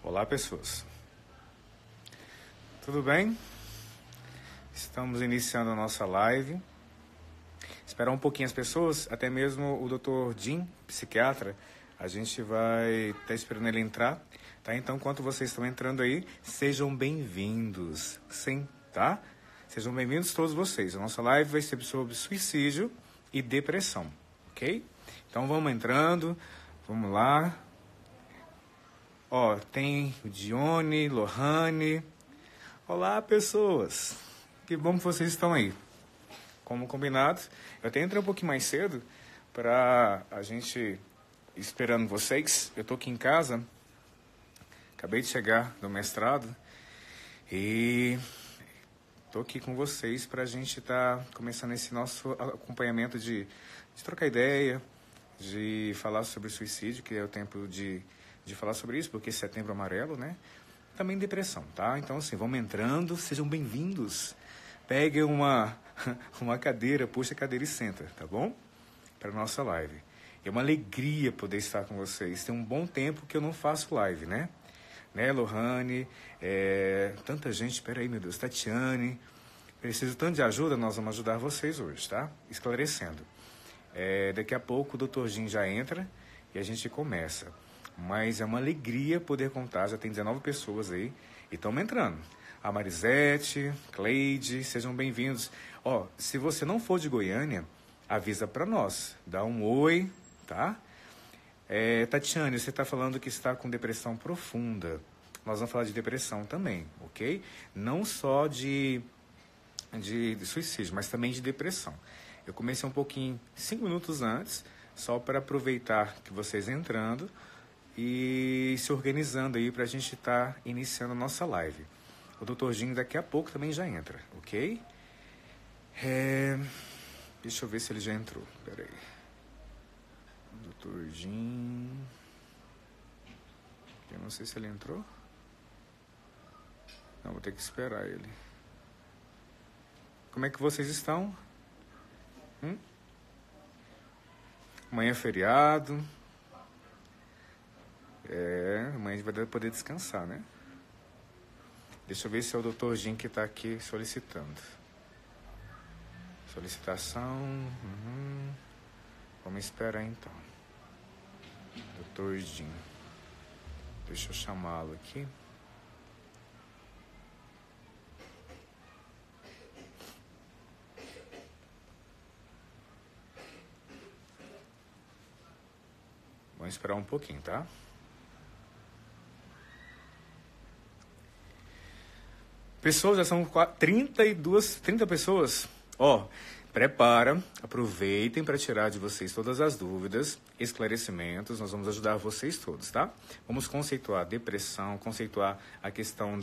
Olá, pessoas. Tudo bem? Estamos iniciando a nossa live. Esperar um pouquinho as pessoas, até mesmo o Dr. Jim, psiquiatra, a gente vai estar esperando ele entrar, tá? Então, enquanto vocês estão entrando aí, sejam bem-vindos. Sim, tá? Sejam bem-vindos todos vocês. A nossa live vai ser sobre suicídio e depressão, ok? Então, vamos entrando, vamos lá. Ó, tem o Dione, Lohane. Olá, pessoas. Que bom que vocês estão aí. Como combinado, eu até entrei um pouquinho mais cedo para a gente esperando vocês. Eu tô aqui em casa, acabei de chegar do mestrado e tô aqui com vocês para a gente estar começando esse nosso acompanhamento de trocar ideia, de falar sobre suicídio, que é o tempo de falar sobre isso, porque Setembro Amarelo, né? Também depressão, tá? Então, assim, vamos entrando, sejam bem-vindos. Peguem uma cadeira, puxa a cadeira e senta, tá bom? Para nossa live. É uma alegria poder estar com vocês. Tem um bom tempo que eu não faço live, né? Lohane, tanta gente, peraí, meu Deus, Tatiane. Preciso tanto de ajuda, nós vamos ajudar vocês hoje, tá? Esclarecendo. Daqui a pouco o Dr. Jim já entra e a gente começa. Mas é uma alegria poder contar, já tem 19 pessoas aí e estamos entrando. A Marisete, Cleide, sejam bem-vindos. Ó, se você não for de Goiânia, avisa para nós, dá um oi, tá? Tatiane, você está falando que está com depressão profunda. Nós vamos falar de depressão também, ok? Não só de suicídio, mas também de depressão. Eu comecei um pouquinho, 5 minutos antes, só para aproveitar que vocês entrando e se organizando aí para a gente estar iniciando a nossa live. O Dr. Jim daqui a pouco também já entra, ok? Deixa eu ver se ele já entrou. Pera aí. Dr. Jim... Eu não sei se ele entrou. Não, vou ter que esperar ele. Como é que vocês estão? Amanhã é feriado. Amanhã a gente vai poder descansar, né? Deixa eu ver se é o Dr. Jim que está aqui solicitando. Solicitação. Vamos esperar então. Dr. Jim. Deixa eu chamá-lo aqui. Vamos esperar um pouquinho, tá? Pessoas, já são 30 pessoas. Ó, prepara, aproveitem para tirar de vocês todas as dúvidas, esclarecimentos. Nós vamos ajudar vocês todos, tá? Vamos conceituar a depressão, conceituar a questão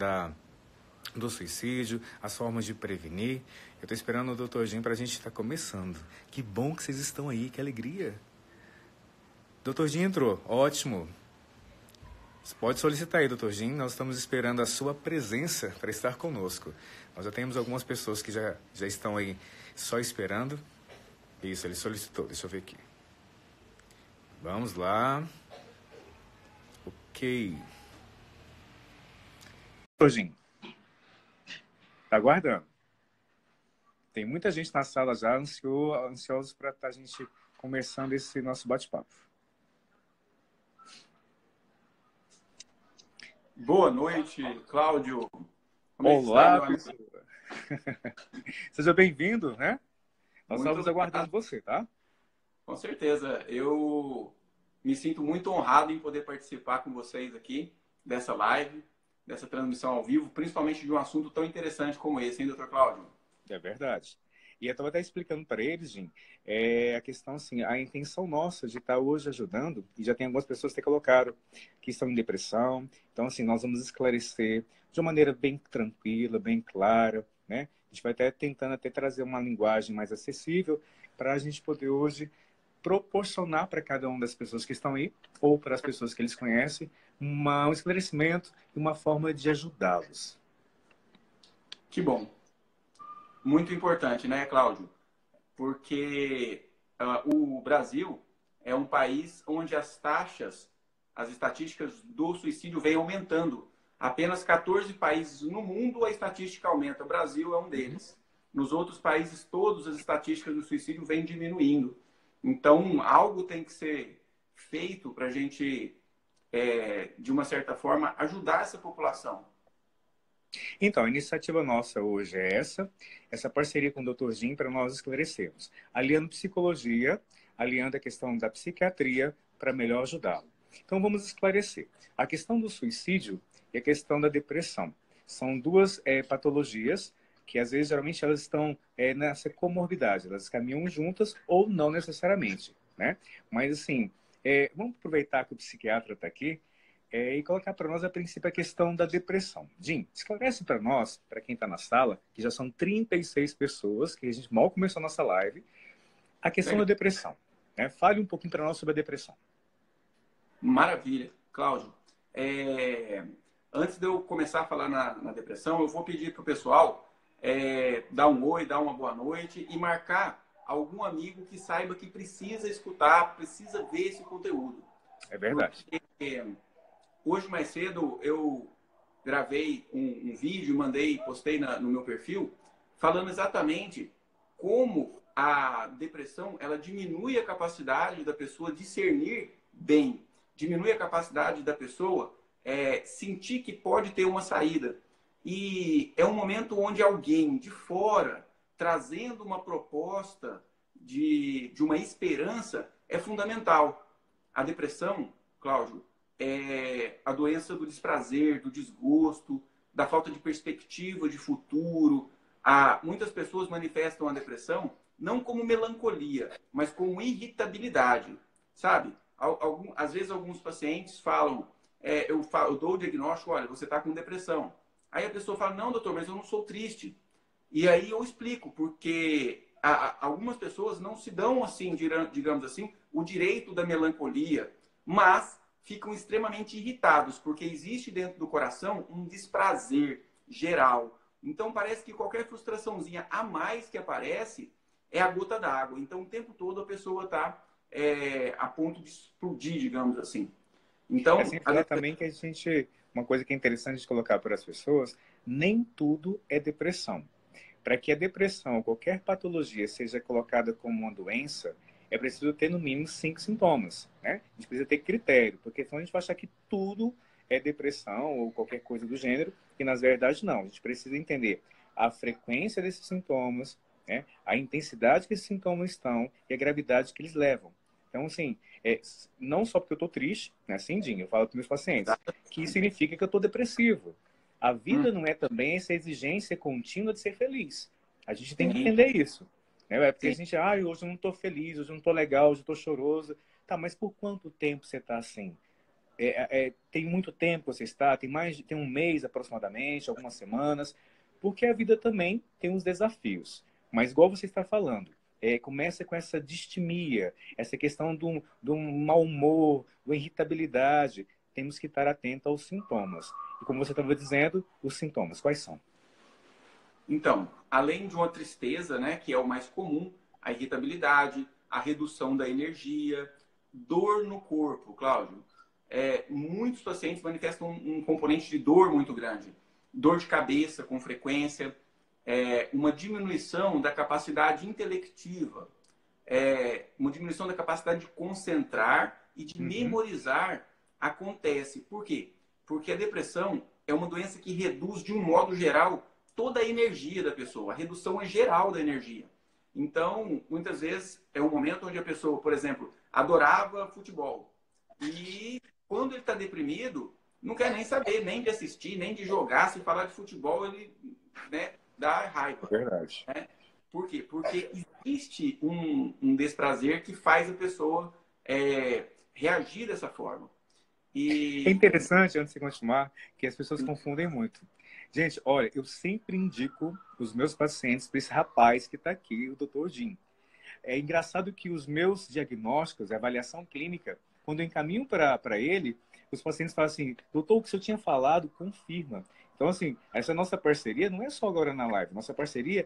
do suicídio, as formas de prevenir. Eu estou esperando o Dr. Jim para a gente estar começando. Que bom que vocês estão aí, que alegria. Dr. Jim entrou, ótimo. Você pode solicitar aí, Dr. Jim, nós estamos esperando a sua presença para estar conosco. Nós já temos algumas pessoas que já estão aí só esperando. Isso, ele solicitou, deixa eu ver aqui. Vamos lá. Ok. Dr. Jim, tá aguardando. Tem muita gente na sala já ansiosos para estar a gente começando esse nosso bate-papo. Boa noite, Cláudio. Olá, pessoa. Seja bem-vindo, né? Nós Muito estamos aguardando você, tá? Com certeza. Eu me sinto muito honrado em poder participar com vocês aqui dessa live, dessa transmissão ao vivo, principalmente de um assunto tão interessante como esse, hein, doutor Cláudio? É verdade. E eu estava até explicando para eles, Jim, a questão, assim, a intenção nossa de estar hoje ajudando, e já tem algumas pessoas que colocaram que estão em depressão. Então, assim, nós vamos esclarecer de uma maneira bem tranquila, bem clara, né? A gente vai até tentando até trazer uma linguagem mais acessível para a gente poder hoje proporcionar para cada uma das pessoas que estão aí, ou para as pessoas que eles conhecem, um esclarecimento e uma forma de ajudá-los. Que bom. Muito importante, né, Cláudio? Porque o Brasil é um país onde as taxas as estatísticas do suicídio vêm aumentando. Apenas 14 países no mundo a estatística aumenta. O Brasil é um deles. Nos outros países todos as estatísticas do suicídio vêm diminuindo. Então, algo tem que ser feito para a gente, de uma certa forma, ajudar essa população. Então, a iniciativa nossa hoje é essa parceria com o Dr. Jim para nós esclarecermos, aliando psicologia, aliando a questão da psiquiatria para melhor ajudá-lo. Então, vamos esclarecer. A questão do suicídio e a questão da depressão. São duas patologias que, às vezes, geralmente, elas estão nessa comorbidade. Elas caminham juntas ou não necessariamente, né? Mas, assim, vamos aproveitar que o psiquiatra está aqui e colocar para nós, a princípio, a questão da depressão. Jim, esclarece para nós, para quem está na sala, que já são 36 pessoas, que a gente mal começou a nossa live, a questão da depressão. Né? Fale um pouquinho para nós sobre a depressão. Maravilha. Cláudio, antes de eu começar a falar na depressão, eu vou pedir para o pessoal dar um oi, dar uma boa noite e marcar algum amigo que saiba que precisa escutar, precisa ver esse conteúdo. É verdade. Porque, hoje, mais cedo, eu gravei um vídeo, postei no meu perfil, falando exatamente como a depressão ela diminui a capacidade da pessoa discernir bem, diminui a capacidade da pessoa sentir que pode ter uma saída. E é um momento onde alguém de fora, trazendo uma proposta de uma esperança, é fundamental. A depressão, Cláudio, é a doença do desprazer, do desgosto, da falta de perspectiva de futuro. Muitas pessoas manifestam a depressão não como melancolia, mas como irritabilidade, sabe? Às vezes alguns pacientes falam, eu dou o diagnóstico, olha, você está com depressão. Aí a pessoa fala, não, doutor, mas eu não sou triste. E aí eu explico, porque algumas pessoas não se dão, assim, digamos assim, o direito da melancolia, mas ficam extremamente irritados, porque existe dentro do coração um desprazer geral. Então parece que qualquer frustraçãozinha a mais que aparece é a gota d'água. Então o tempo todo a pessoa está a ponto de explodir, digamos assim. Então, assim, falar também que a gente, uma coisa que é interessante de colocar para as pessoas, nem tudo é depressão. Para que a depressão ou qualquer patologia seja colocada como uma doença, é preciso ter no mínimo 5 sintomas, né? A gente precisa ter critério, porque senão a gente vai achar que tudo é depressão ou qualquer coisa do gênero, e na verdade não. A gente precisa entender a frequência desses sintomas, né? A intensidade que esses sintomas estão e a gravidade que eles levam. Então, assim, não só porque eu estou triste, né? Assim, Dinho, eu falo para meus pacientes, que significa que eu estou depressivo. A vida não é também essa exigência contínua de ser feliz. A gente tem que entender isso. É porque a gente, hoje eu não estou feliz, hoje eu não estou legal, hoje eu estou choroso. Tá, mas por quanto tempo você está assim? Tem muito tempo que você está? Tem um mês aproximadamente, algumas semanas? Porque a vida também tem uns desafios. Mas igual você está falando, começa com essa distimia, essa questão do mau humor, da irritabilidade. Temos que estar atento aos sintomas. E como você estava dizendo, os sintomas, quais são? Então, além de uma tristeza, né, que é o mais comum, a irritabilidade, a redução da energia, dor no corpo, Cláudio. Muitos pacientes manifestam um componente de dor muito grande. Dor de cabeça com frequência, uma diminuição da capacidade intelectiva, uma diminuição da capacidade de concentrar e de memorizar acontece. Por quê? Porque a depressão é uma doença que reduz, de um modo geral, toda a energia da pessoa. A redução é geral da energia. Então, muitas vezes, é um momento onde a pessoa, por exemplo, adorava futebol. E quando ele está deprimido, não quer nem saber, nem de assistir, nem de jogar. Se falar de futebol, ele, né, dá raiva. Verdade. Né? Por quê? Porque existe um desprazer que faz a pessoa reagir dessa forma. É interessante, antes de continuar, que as pessoas confundem muito. Gente, olha, eu sempre indico os meus pacientes para esse rapaz que está aqui, o Dr. Jim. É engraçado que os meus diagnósticos, a avaliação clínica, quando eu encaminho para ele, os pacientes falam assim, doutor, o que o senhor tinha falado, confirma. Então, assim, essa nossa parceria não é só agora na live, nossa parceria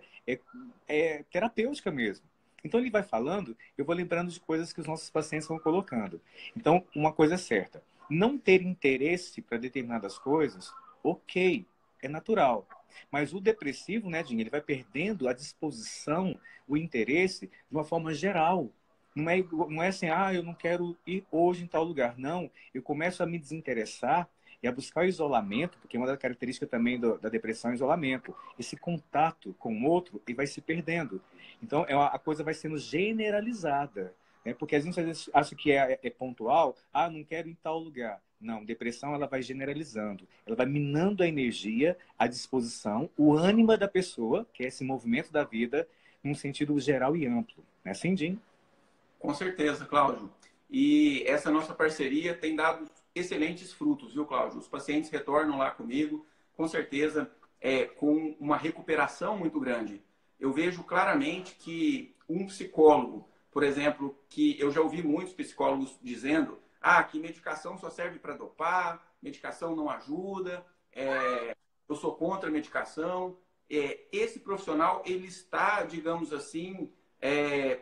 é terapêutica mesmo. Então, ele vai falando, eu vou lembrando de coisas que os nossos pacientes vão colocando. Então, uma coisa é certa, Não ter interesse para determinadas coisas, ok, é natural. Mas o depressivo, né, Dinho, ele vai perdendo a disposição, o interesse de uma forma geral. Não é assim, eu não quero ir hoje em tal lugar. Não, eu começo a me desinteressar e a buscar o isolamento, porque uma das características também da depressão é o isolamento. Esse contato com o outro e vai se perdendo. Então, a coisa vai sendo generalizada. Né? Porque a gente às vezes acha que é pontual. Não quero ir em tal lugar. Não, depressão ela vai generalizando. Ela vai minando a energia, a disposição, o ânimo da pessoa, que é esse movimento da vida, num sentido geral e amplo. Não é assim, Jim? Com certeza, Cláudio. E essa nossa parceria tem dado excelentes frutos, viu, Cláudio? Os pacientes retornam lá comigo, com certeza, com uma recuperação muito grande. Eu vejo claramente que um psicólogo, por exemplo, que eu já ouvi muitos psicólogos dizendo, que medicação só serve para dopar, medicação não ajuda, eu sou contra a medicação. Esse profissional, ele está, digamos assim,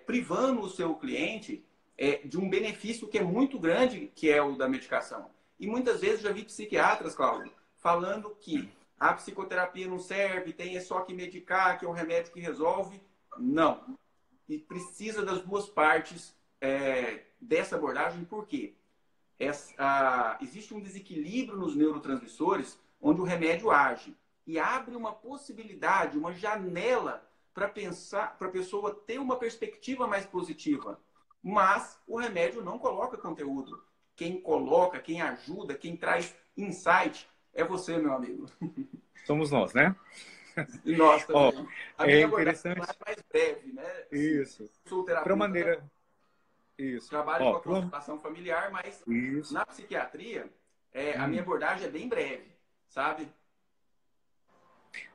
privando o seu cliente de um benefício que é muito grande, que é o da medicação. E muitas vezes já vi psiquiatras, Cláudio, falando que a psicoterapia não serve, tem só que medicar, que é um remédio que resolve. Não. E precisa das duas partes dessa abordagem, por quê? Existe um desequilíbrio nos neurotransmissores onde o remédio age e abre uma possibilidade, uma janela para pensar, para a pessoa ter uma perspectiva mais positiva. Mas o remédio não coloca conteúdo. Quem coloca, quem ajuda, quem traz insight é você, meu amigo. Somos nós, né? E nós também. A É minha abordagem interessante. é mais breve, né? Assim, Isso. sou Para terapeuta maneira. Isso. trabalho com a constelação familiar, mas Isso. na psiquiatria, a minha Hum. abordagem é bem breve, sabe?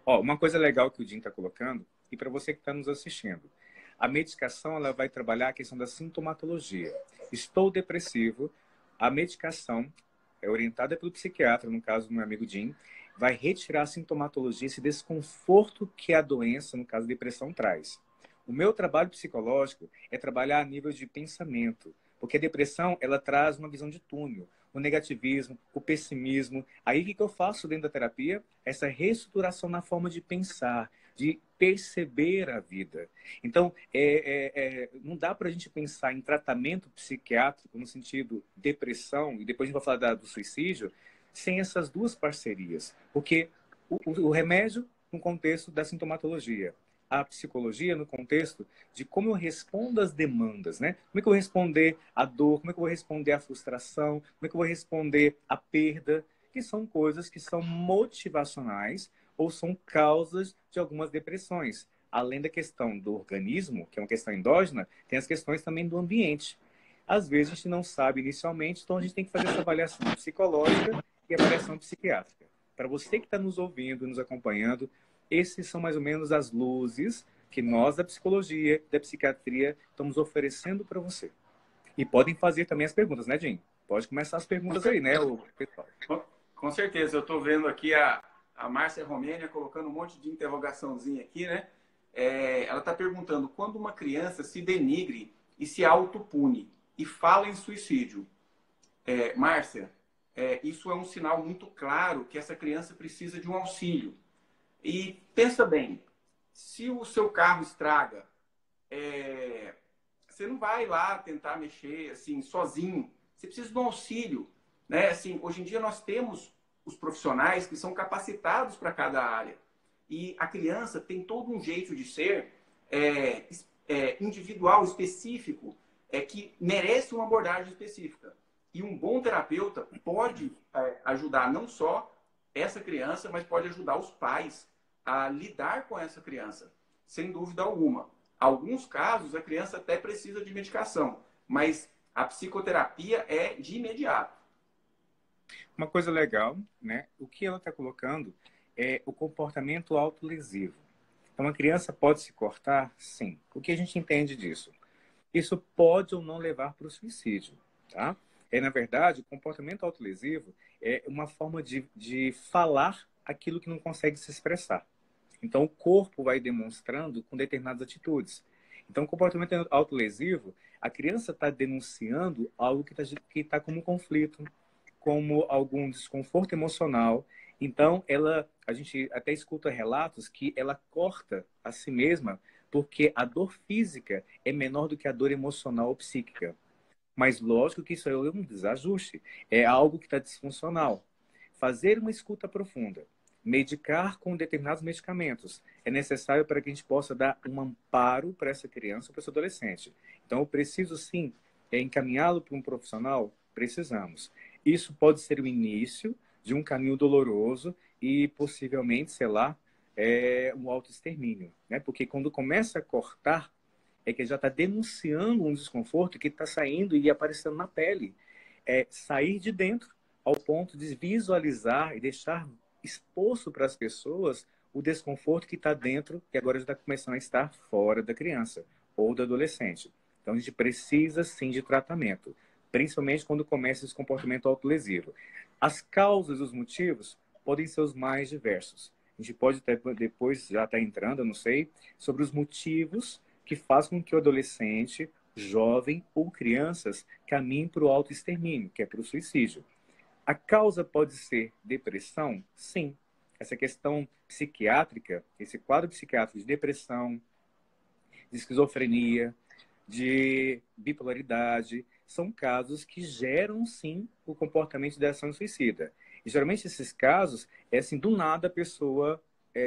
Uma coisa legal que o Jim está colocando, e para você que está nos assistindo, a medicação ela vai trabalhar a questão da sintomatologia. Estou depressivo, a medicação é orientada pelo psiquiatra, no caso do meu amigo Jim, vai retirar a sintomatologia, esse desconforto que a doença, no caso da depressão, traz. O meu trabalho psicológico é trabalhar a nível de pensamento, porque a depressão ela traz uma visão de túnel, o negativismo, o pessimismo. Aí o que eu faço dentro da terapia? Essa reestruturação na forma de pensar, de perceber a vida. Então, não dá para a gente pensar em tratamento psiquiátrico no sentido depressão, e depois a gente vai falar do suicídio, sem essas duas parcerias. Porque o remédio no contexto da sintomatologia, a psicologia no contexto de como eu respondo às demandas, né? Como é que eu vou responder à dor, como é que eu vou responder à frustração, como é que eu vou responder à perda, que são coisas que são motivacionais ou são causas de algumas depressões. Além da questão do organismo, que é uma questão endógena, tem as questões também do ambiente. Às vezes a gente não sabe inicialmente, então a gente tem que fazer essa avaliação psicológica e avaliação psiquiátrica. Para você que está nos ouvindo, nos acompanhando, esses são mais ou menos as luzes que nós da psicologia, da psiquiatria, estamos oferecendo para você. E podem fazer também as perguntas, né, Jim? Pode começar as perguntas aí, né, o pessoal? Com certeza. Eu estou vendo aqui a Márcia Romênia colocando um monte de interrogaçãozinha aqui, né? Ela está perguntando, quando uma criança se denigre e se autopune e fala em suicídio, Márcia, isso é um sinal muito claro que essa criança precisa de um auxílio. E pensa bem, se o seu carro estraga, você não vai lá tentar mexer assim sozinho. Você precisa de um auxílio, né? Assim, hoje em dia nós temos os profissionais que são capacitados para cada área. E a criança tem todo um jeito de ser individual, específico, que merece uma abordagem específica. E um bom terapeuta pode ajudar não só essa criança, mas pode ajudar os pais a lidar com essa criança, sem dúvida alguma. Alguns casos, a criança até precisa de medicação, mas a psicoterapia é de imediato. Uma coisa legal, né? O que ela está colocando é o comportamento autolesivo. Então, a criança pode se cortar? Sim. O que a gente entende disso? Isso pode ou não levar para o suicídio, tá? Na verdade, o comportamento autolesivo é uma forma de falar aquilo que não consegue se expressar. Então, o corpo vai demonstrando com determinadas atitudes. Então, o comportamento autolesivo, a criança está denunciando algo que está como conflito. como algum desconforto emocional. Então, a gente até escuta relatos que ela corta a si mesma porque a dor física é menor do que a dor emocional ou psíquica. Mas lógico que isso é um desajuste, é algo que está disfuncional. Fazer uma escuta profunda, medicar com determinados medicamentos, é necessário para que a gente possa dar um amparo para essa criança ou para esse adolescente. Então, eu preciso sim encaminhá-lo para um profissional? Precisamos. Isso pode ser o início de um caminho doloroso e possivelmente, sei lá, um autoextermínio, né? Porque quando começa a cortar, é que já está denunciando um desconforto que está saindo e aparecendo na pele. É sair de dentro ao ponto de visualizar e deixar exposto para as pessoas o desconforto que está dentro, que agora já está começando a estar fora da criança ou do adolescente. Então, a gente precisa, sim, de tratamento, principalmente quando começa esse comportamento autolesivo. As causas, os motivos, podem ser os mais diversos. A gente pode até depois, já está entrando, eu não sei, sobre os motivos que faz com que o adolescente, jovem ou crianças caminhem para o autoextermínio, que é para o suicídio. A causa pode ser depressão? Sim. Essa questão psiquiátrica, esse quadro psiquiátrico de depressão, de esquizofrenia, de bipolaridade, são casos que geram, sim, o comportamento de ação suicida. E, geralmente, esses casos, assim, do nada a pessoa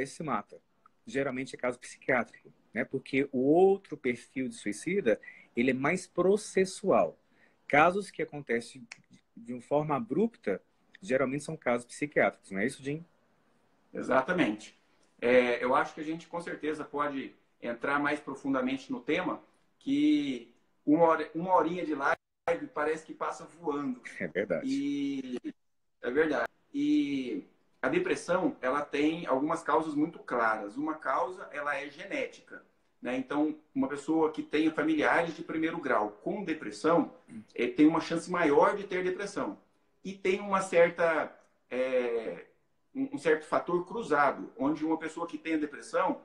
se mata. Geralmente é caso psiquiátrico, né? Porque o outro perfil de suicida, ele é mais processual. Casos que acontecem de uma forma abrupta, geralmente são casos psiquiátricos, não é isso, Jim? Exatamente. Eu acho que a gente com certeza pode entrar mais profundamente no tema, que uma horinha de live parece que passa voando. É verdade. E é verdade. E a depressão, ela tem algumas causas muito claras. Uma causa, ela é genética, né? Então, uma pessoa que tem familiares de primeiro grau com depressão, tem uma chance maior de ter depressão. E tem uma certa um certo fator cruzado, onde uma pessoa que tem depressão,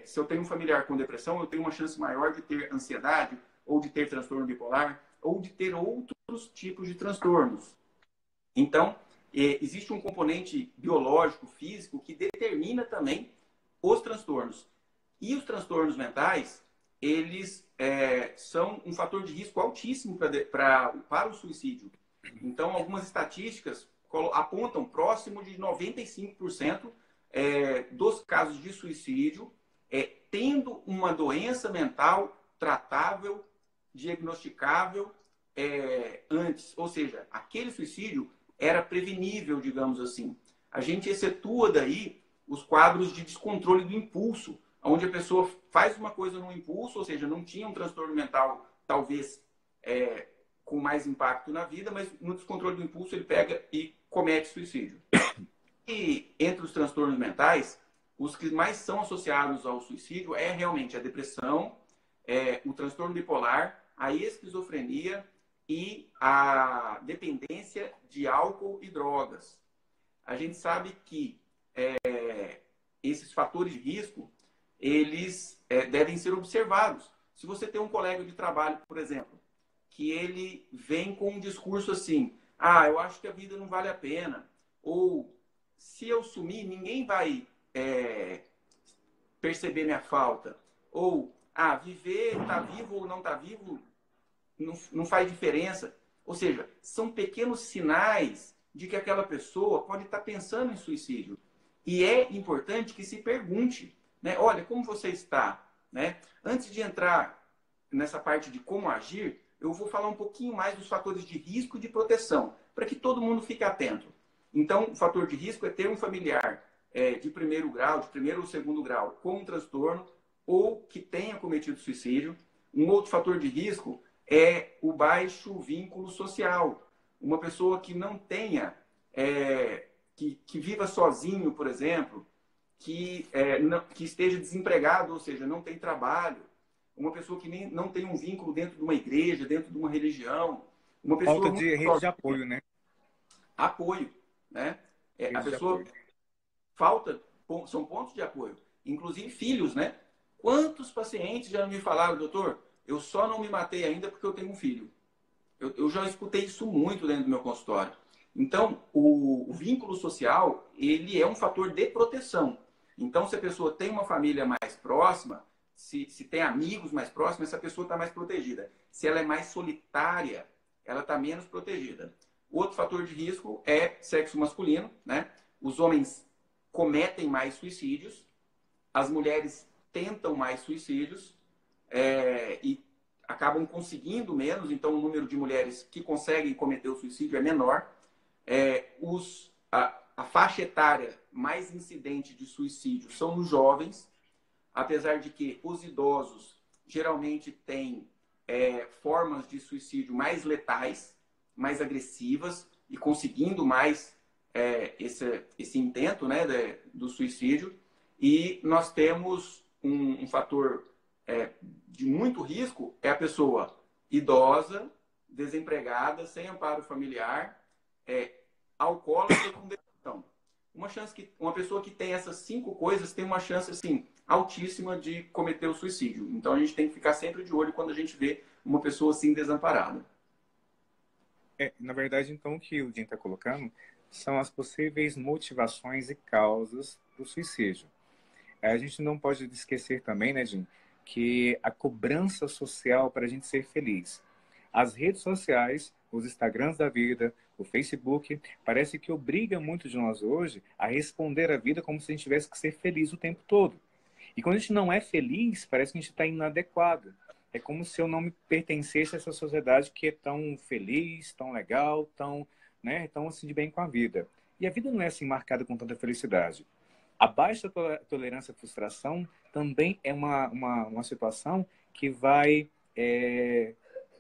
se eu tenho um familiar com depressão, eu tenho uma chance maior de ter ansiedade, ou de ter transtorno bipolar, ou de ter outros tipos de transtornos. Então, existe um componente biológico, físico, que determina também os transtornos. E os transtornos mentais, eles são um fator de risco altíssimo para o suicídio. Então, algumas estatísticas apontam próximo de 95% dos casos de suicídio tendo uma doença mental tratável, diagnosticável antes. Ou seja, aquele suicídio era prevenível, digamos assim. A gente excetua daí os quadros de descontrole do impulso, onde a pessoa faz uma coisa no impulso, ou seja, não tinha um transtorno mental, talvez, com mais impacto na vida, mas no descontrole do impulso ele pega e comete suicídio. E entre os transtornos mentais, os que mais são associados ao suicídio é realmente a depressão, o transtorno bipolar, a esquizofrenia e a dependência de álcool e drogas. A gente sabe que esses fatores de risco, eles devem ser observados. Se você tem um colega de trabalho, por exemplo, que ele vem com um discurso assim, eu acho que a vida não vale a pena, ou se eu sumir, ninguém vai perceber minha falta, ou viver, tá vivo ou não tá vivo, não faz diferença. Ou seja, são pequenos sinais de que aquela pessoa pode estar pensando em suicídio. E é importante que se pergunte, né? Olha, como você está? Né? Antes de entrar nessa parte de como agir, eu vou falar um pouquinho mais dos fatores de risco e de proteção, para que todo mundo fique atento. Então, o fator de risco é ter um familiar de primeiro grau, de primeiro ou segundo grau, com um transtorno ou que tenha cometido suicídio. Um outro fator de risco é o baixo vínculo social. Uma pessoa que não tenha, que viva sozinho, por exemplo, que esteja desempregado, ou seja, não tem trabalho. Uma pessoa que não tem um vínculo dentro de uma igreja, dentro de uma religião. Uma pessoa Falta de rede de apoio, né? Apoio, né? A pessoa são pontos de apoio. Inclusive filhos, né? Quantos pacientes já me falaram, doutor, eu só não me matei ainda porque eu tenho um filho. Eu já escutei isso muito dentro do meu consultório. Então, o vínculo social, ele é um fator de proteção. Então, se a pessoa tem uma família mais próxima, se tem amigos mais próximos, essa pessoa está mais protegida. Se ela é mais solitária, ela está menos protegida. Outro fator de risco é sexo masculino, né? Os homens cometem mais suicídios, as mulheres tentam mais suicídios e acabam conseguindo menos, então o número de mulheres que conseguem cometer o suicídio é menor. A faixa etária mais incidente de suicídio são os jovens, apesar de que os idosos geralmente têm formas de suicídio mais letais, mais agressivas e conseguindo mais esse intento, né, do suicídio. E nós temos um fator de muito risco, é a pessoa idosa, desempregada, sem amparo familiar, alcoólatra com depressão. Uma pessoa que tem essas 5 coisas tem uma chance assim altíssima de cometer o suicídio. Então a gente tem que ficar sempre de olho quando a gente vê uma pessoa assim desamparada. Na verdade, então, o que o Jim está colocando são as possíveis motivações e causas do suicídio. A gente não pode esquecer também, né, Jim, que a cobrança social para a gente ser feliz. As redes sociais, os Instagrams da vida, o Facebook, parece que obriga muito de nós hoje a responder à vida como se a gente tivesse que ser feliz o tempo todo. E quando a gente não é feliz, parece que a gente está inadequado. É como se eu não me pertencesse a essa sociedade que é tão feliz, tão legal, tão assim de bem com a vida. E a vida não é assim marcada com tanta felicidade. A baixa tolerância à frustração também é uma situação que vai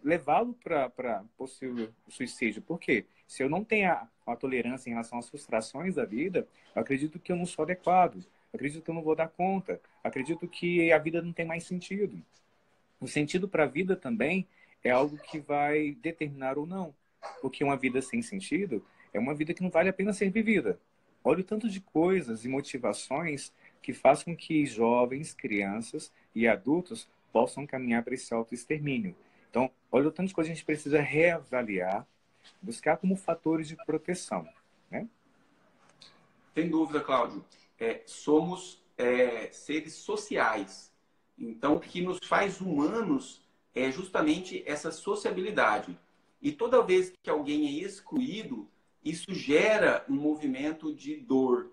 levá-lo para possível suicídio. Por quê? Se eu não tenho a tolerância em relação às frustrações da vida, eu acredito que eu não sou adequado, eu acredito que eu não vou dar conta, eu acredito que a vida não tem mais sentido. O sentido para a vida também é algo que vai determinar ou não. Porque uma vida sem sentido é uma vida que não vale a pena ser vivida. Olha o tanto de coisas e motivações que faz com que jovens, crianças e adultos possam caminhar para esse autoextermínio. Então, olha o tanto de coisas que a gente precisa reavaliar, buscar como fatores de proteção, né? Sem dúvida, Cláudio. Somos seres sociais. Então, o que nos faz humanos é justamente essa sociabilidade. E toda vez que alguém é excluído, isso gera um movimento de dor.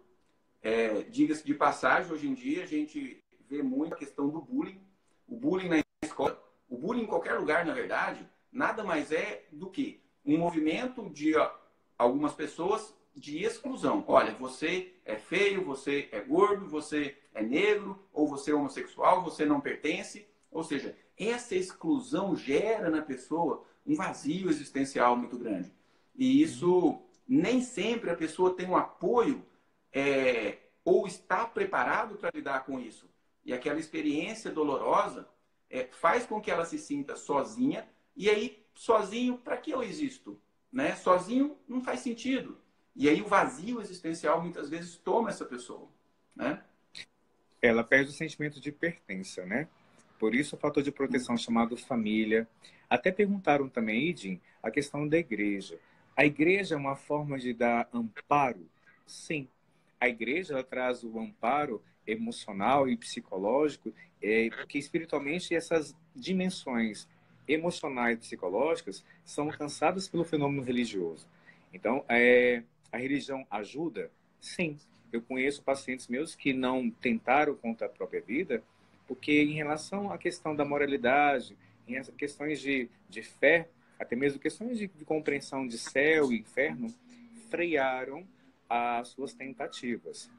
Diga-se de passagem, hoje em dia a gente vê muito a questão do bullying. O bullying na escola, o bullying em qualquer lugar, na verdade, nada mais é do que um movimento de algumas pessoas de exclusão. Olha, você é feio, você é gordo, você é negro, ou você é homossexual, você não pertence. Ou seja, essa exclusão gera na pessoa um vazio existencial muito grande. E isso nem sempre a pessoa tem um apoio ou está preparado para lidar com isso. E aquela experiência dolorosa faz com que ela se sinta sozinha. E aí, sozinho, para que eu existo? Né? Sozinho não faz sentido. E aí o vazio existencial muitas vezes toma essa pessoa, né? Ela perde o sentimento de pertença, né? Por isso o fator de proteção chamado família. Até perguntaram também, Idin, a questão da igreja. A igreja é uma forma de dar amparo? Sim. A igreja ela traz o amparo emocional e psicológico, porque espiritualmente essas dimensões emocionais e psicológicas são alcançadas pelo fenômeno religioso. Então, a religião ajuda? Sim. Eu conheço pacientes meus que não tentaram contra a própria vida, porque em relação à questão da moralidade, em questões de fé, até mesmo questões de compreensão de céu e inferno, frearam as suas tentativas.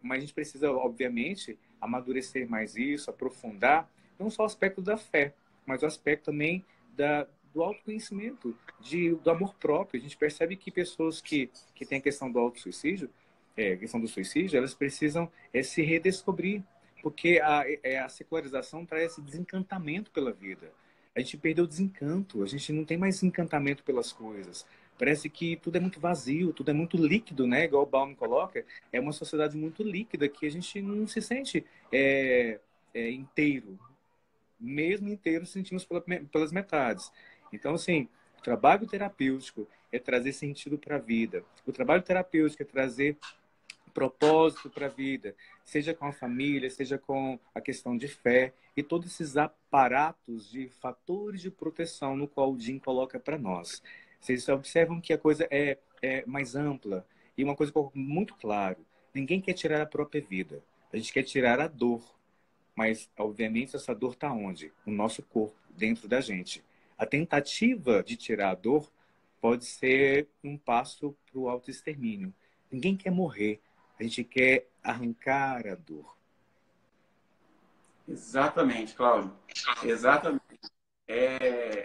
Mas a gente precisa, obviamente, amadurecer mais isso, aprofundar, não só o aspecto da fé, mas o aspecto também do autoconhecimento, do amor próprio. A gente percebe que pessoas que têm a questão do autossuicídio, a questão do suicídio, elas precisam se redescobrir, porque a secularização traz esse desencantamento pela vida. A gente perdeu o desencanto, a gente não tem mais encantamento pelas coisas. Parece que tudo é muito vazio, tudo é muito líquido, né? Igual o Baum coloca, é uma sociedade muito líquida que a gente não se sente inteiro. Mesmo inteiro, sentimos pelas metades. Então, assim, o trabalho terapêutico é trazer sentido para a vida. O trabalho terapêutico é trazer propósito para a vida, seja com a família, seja com a questão de fé e todos esses aparatos de fatores de proteção no qual o Jim coloca para nós. Vocês observam que a coisa é mais ampla e uma coisa muito clara: ninguém quer tirar a própria vida, a gente quer tirar a dor, mas obviamente essa dor está onde? No nosso corpo, dentro da gente. A tentativa de tirar a dor pode ser um passo para o autoextermínio. Ninguém quer morrer. A gente quer arrancar a dor. Exatamente, Cláudio. Exatamente.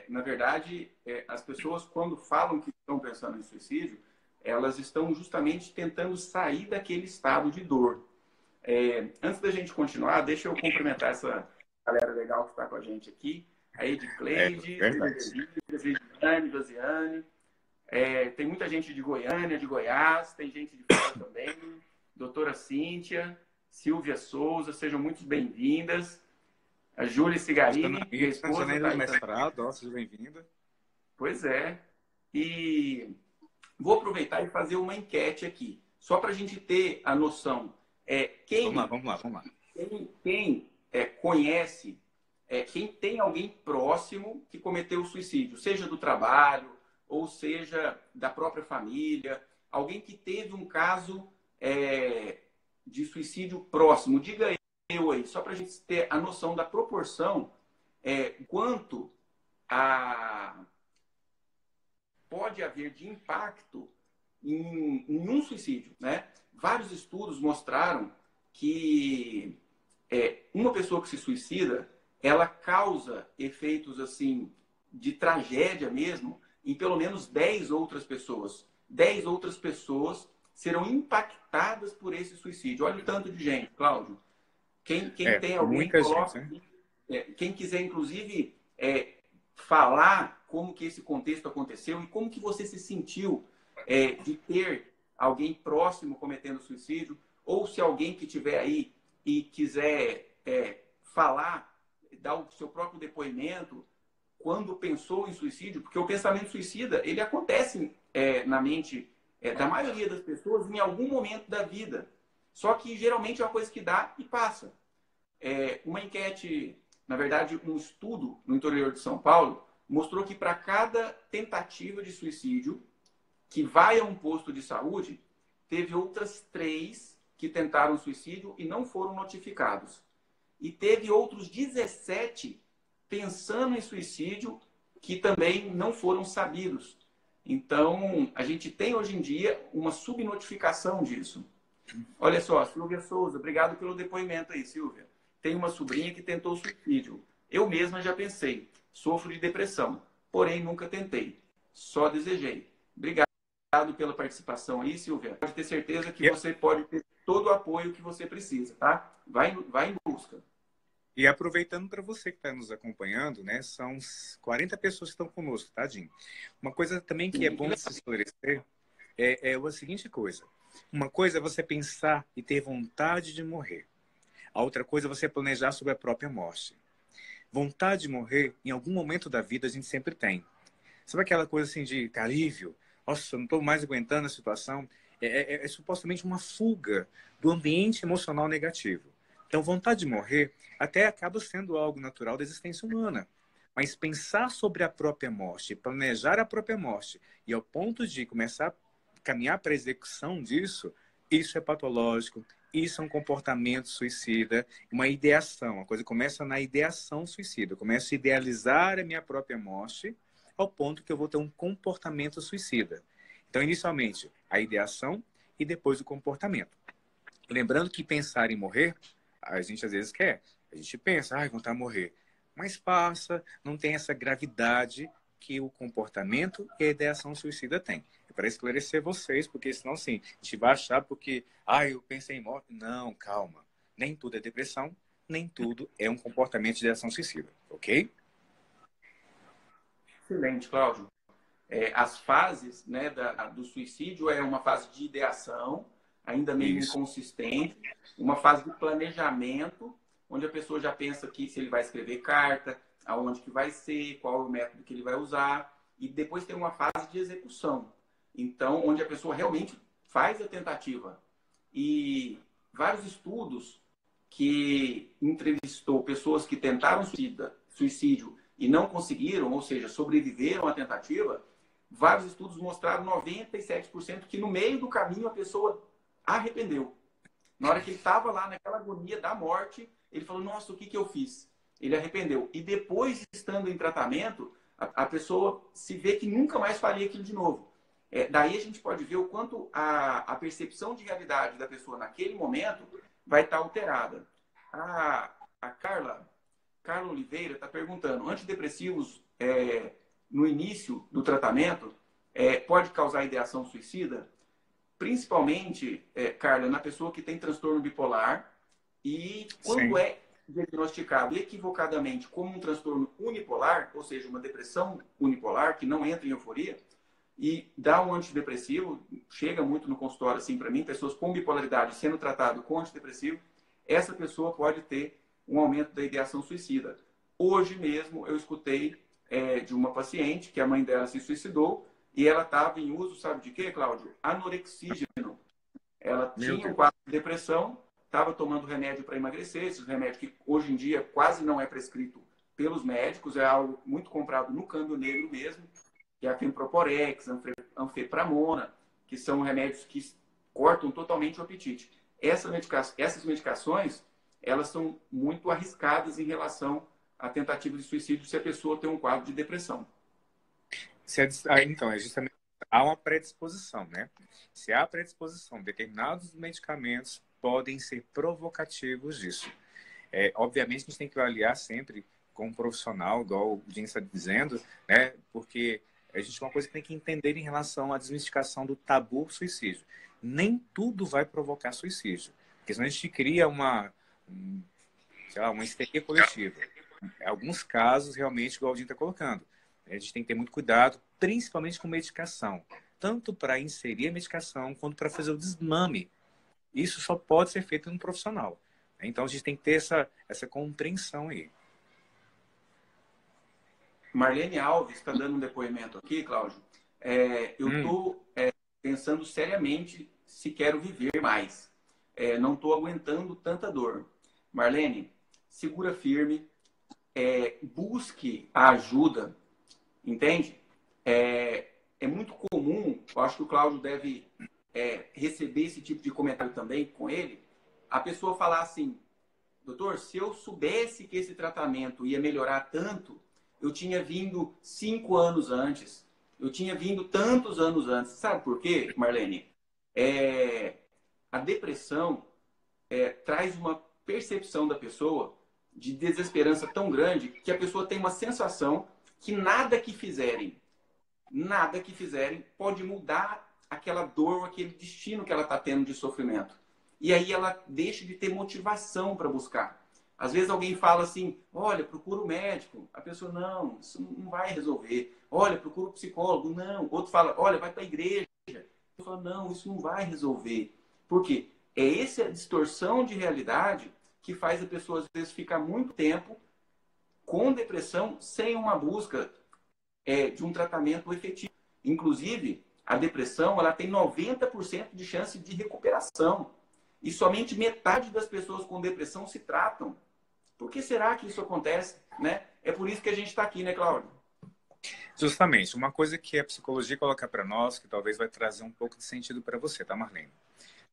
Na verdade, as pessoas, quando falam que estão pensando em suicídio, elas estão justamente tentando sair daquele estado de dor. Antes da gente continuar, deixa eu cumprimentar essa galera legal que está com a gente aqui. A Edcleide, Viviane, Josiane. Tem muita gente de Goiânia, de Goiás, tem gente de fora também. Doutora Cíntia, Silvia Souza, sejam muito bem-vindas. A Júlia Cigarini, minha esposa. Tá aí mestrado, seja bem-vinda. Pois é. E vou aproveitar e fazer uma enquete aqui, só para a gente ter a noção. Vamos lá. Quem conhece, quem tem alguém próximo que cometeu suicídio, seja do trabalho, ou seja da própria família, alguém que teve um caso de suicídio próximo, diga eu aí, só para a gente ter a noção da proporção, quanto pode haver de impacto em um suicídio, né? Vários estudos mostraram que uma pessoa que se suicida, ela causa efeitos assim de tragédia mesmo em pelo menos 10 outras pessoas. 10 outras pessoas serão impactadas por esse suicídio. Olha o tanto de gente, Cláudio. Quem tem alguém, coloca aqui. Quem quiser, inclusive, falar como que esse contexto aconteceu e como que você se sentiu de ter alguém próximo cometendo suicídio, ou se alguém que estiver aí e quiser falar, dar o seu próprio depoimento quando pensou em suicídio, porque o pensamento suicida, ele acontece na mente da maioria das pessoas em algum momento da vida. Só que geralmente é uma coisa que dá e passa. Uma enquete, na verdade, um estudo no interior de São Paulo, mostrou que para cada tentativa de suicídio que vai a um posto de saúde, teve outras 3 que tentaram suicídio e não foram notificados. E teve outros 17 pensando em suicídio que também não foram sabidos. Então, a gente tem hoje em dia uma subnotificação disso. Olha só, Silvia Souza, obrigado pelo depoimento aí, Silvia. Tem uma sobrinha que tentou suicídio. Eu mesma já pensei, sofro de depressão, porém nunca tentei, só desejei. Obrigado pela participação aí, Silvia. Pode ter certeza que você pode ter todo o apoio que você precisa, tá? Vai em busca. E aproveitando para você que está nos acompanhando, né? São 40 pessoas que estão conosco, tá, Jim? Uma coisa também que é bom se esclarecer é a seguinte coisa. Uma coisa é você pensar e ter vontade de morrer. A outra coisa é você planejar sobre a própria morte. Vontade de morrer, em algum momento da vida, a gente sempre tem. Sabe aquela coisa assim de alívio? Nossa, eu não estou mais aguentando a situação. É supostamente uma fuga do ambiente emocional negativo. Então, vontade de morrer até acaba sendo algo natural da existência humana. Mas pensar sobre a própria morte, planejar a própria morte, e ao ponto de começar a caminhar para a execução disso, isso é patológico, isso é um comportamento suicida, uma ideação. A coisa começa na ideação suicida. Eu começo a idealizar a minha própria morte ao ponto que eu vou ter um comportamento suicida. Então, inicialmente, a ideação e depois o comportamento. Lembrando que pensar em morrer, a gente às vezes quer. A gente pensa, vontade de morrer. Mas passa, não tem essa gravidade que o comportamento e a ideação suicida tem. É para esclarecer vocês, porque senão, assim, a gente vai achar porque, eu pensei em morte. Não, calma. Nem tudo é depressão, nem tudo é um comportamento de ideação suicida, ok? Excelente, Cláudio. As fases, né, do suicídio é uma fase de ideação, ainda meio inconsistente, uma fase de planejamento, onde a pessoa já pensa que se ele vai escrever carta, aonde que vai ser, qual é o método que ele vai usar, e depois tem uma fase de execução, Então, onde a pessoa realmente faz a tentativa. E vários estudos que entrevistou pessoas que tentaram suicídio e não conseguiram, ou seja, sobreviveram à tentativa, vários estudos mostraram 97% que no meio do caminho a pessoa arrependeu. Na hora que ele estava lá naquela agonia da morte, ele falou, nossa, o que, que eu fiz? Ele arrependeu. E depois, estando em tratamento, a pessoa se vê que nunca mais faria aquilo de novo. Daí a gente pode ver o quanto a percepção de realidade da pessoa naquele momento vai estar alterada. A Carla Oliveira está perguntando, antidepressivos no início do tratamento pode causar ideação suicida? Principalmente, Carla, na pessoa que tem transtorno bipolar e quando Sim. é diagnosticado equivocadamente como um transtorno unipolar, ou seja, uma depressão unipolar que não entra em euforia, e dá um antidepressivo, chega muito no consultório assim para mim, pessoas com bipolaridade sendo tratado com antidepressivo, essa pessoa pode ter um aumento da ideação suicida. Hoje mesmo eu escutei de uma paciente que a mãe dela se suicidou e ela estava em uso, sabe de quê, Cláudio? Anorexígeno. Ela Meu tinha um Deus. quadro de depressão, estava tomando remédio para emagrecer, esses remédios que hoje em dia quase não é prescrito pelos médicos, é algo muito comprado no câmbio negro mesmo, que é a Femproporex, Anfepramona, que são remédios que cortam totalmente o apetite. Essas medicações, elas são muito arriscadas em relação à tentativa de suicídio se a pessoa tem um quadro de depressão. Então, é justamente há uma predisposição, né? Se há predisposição, determinados medicamentos podem ser provocativos disso. Obviamente, a gente tem que avaliar sempre com um profissional, igual o Jim está dizendo, né? Porque a gente uma coisa que tem que entender em relação à desmistificação do tabu suicídio. Nem tudo vai provocar suicídio. Porque senão a gente cria sei lá, uma histeria coletiva. Em alguns casos, realmente, igual o Jim está colocando, a gente tem que ter muito cuidado, principalmente com medicação. Tanto para inserir a medicação, quanto para fazer o desmame. Isso só pode ser feito num profissional. Então, a gente tem que ter essa compreensão aí. Marlene Alves está dando um depoimento aqui, Cláudio. Eu estou pensando seriamente se quero viver mais. Não estou aguentando tanta dor. Marlene, segura firme, busque a ajuda, entende? É muito comum, eu acho que o Cláudio deve receber esse tipo de comentário também com ele, a pessoa falar assim, doutor, se eu soubesse que esse tratamento ia melhorar tanto, eu tinha vindo 5 anos antes, eu tinha vindo tantos anos antes. Sabe por quê, Marlene? A depressão traz uma percepção da pessoa de desesperança tão grande que a pessoa tem uma sensação que nada que fizerem pode mudar aquela dor, aquele destino que ela está tendo de sofrimento. E aí ela deixa de ter motivação para buscar. Às vezes alguém fala assim, olha, procura um médico. A pessoa, não, isso não vai resolver. Olha, procura um psicólogo. Não. Outro fala, olha, vai para a igreja. Eu falo, não, isso não vai resolver. Por quê? É essa distorção de realidade que faz a pessoa, às vezes, ficar muito tempo com depressão sem uma busca de um tratamento efetivo. Inclusive, a depressão ela tem 90% de chance de recuperação. E somente metade das pessoas com depressão se tratam. Por que será que isso acontece? Né? É por isso que a gente está aqui, né, Cláudio? Justamente, uma coisa que a psicologia coloca para nós, que talvez vai trazer um pouco de sentido para você, tá, Marlene?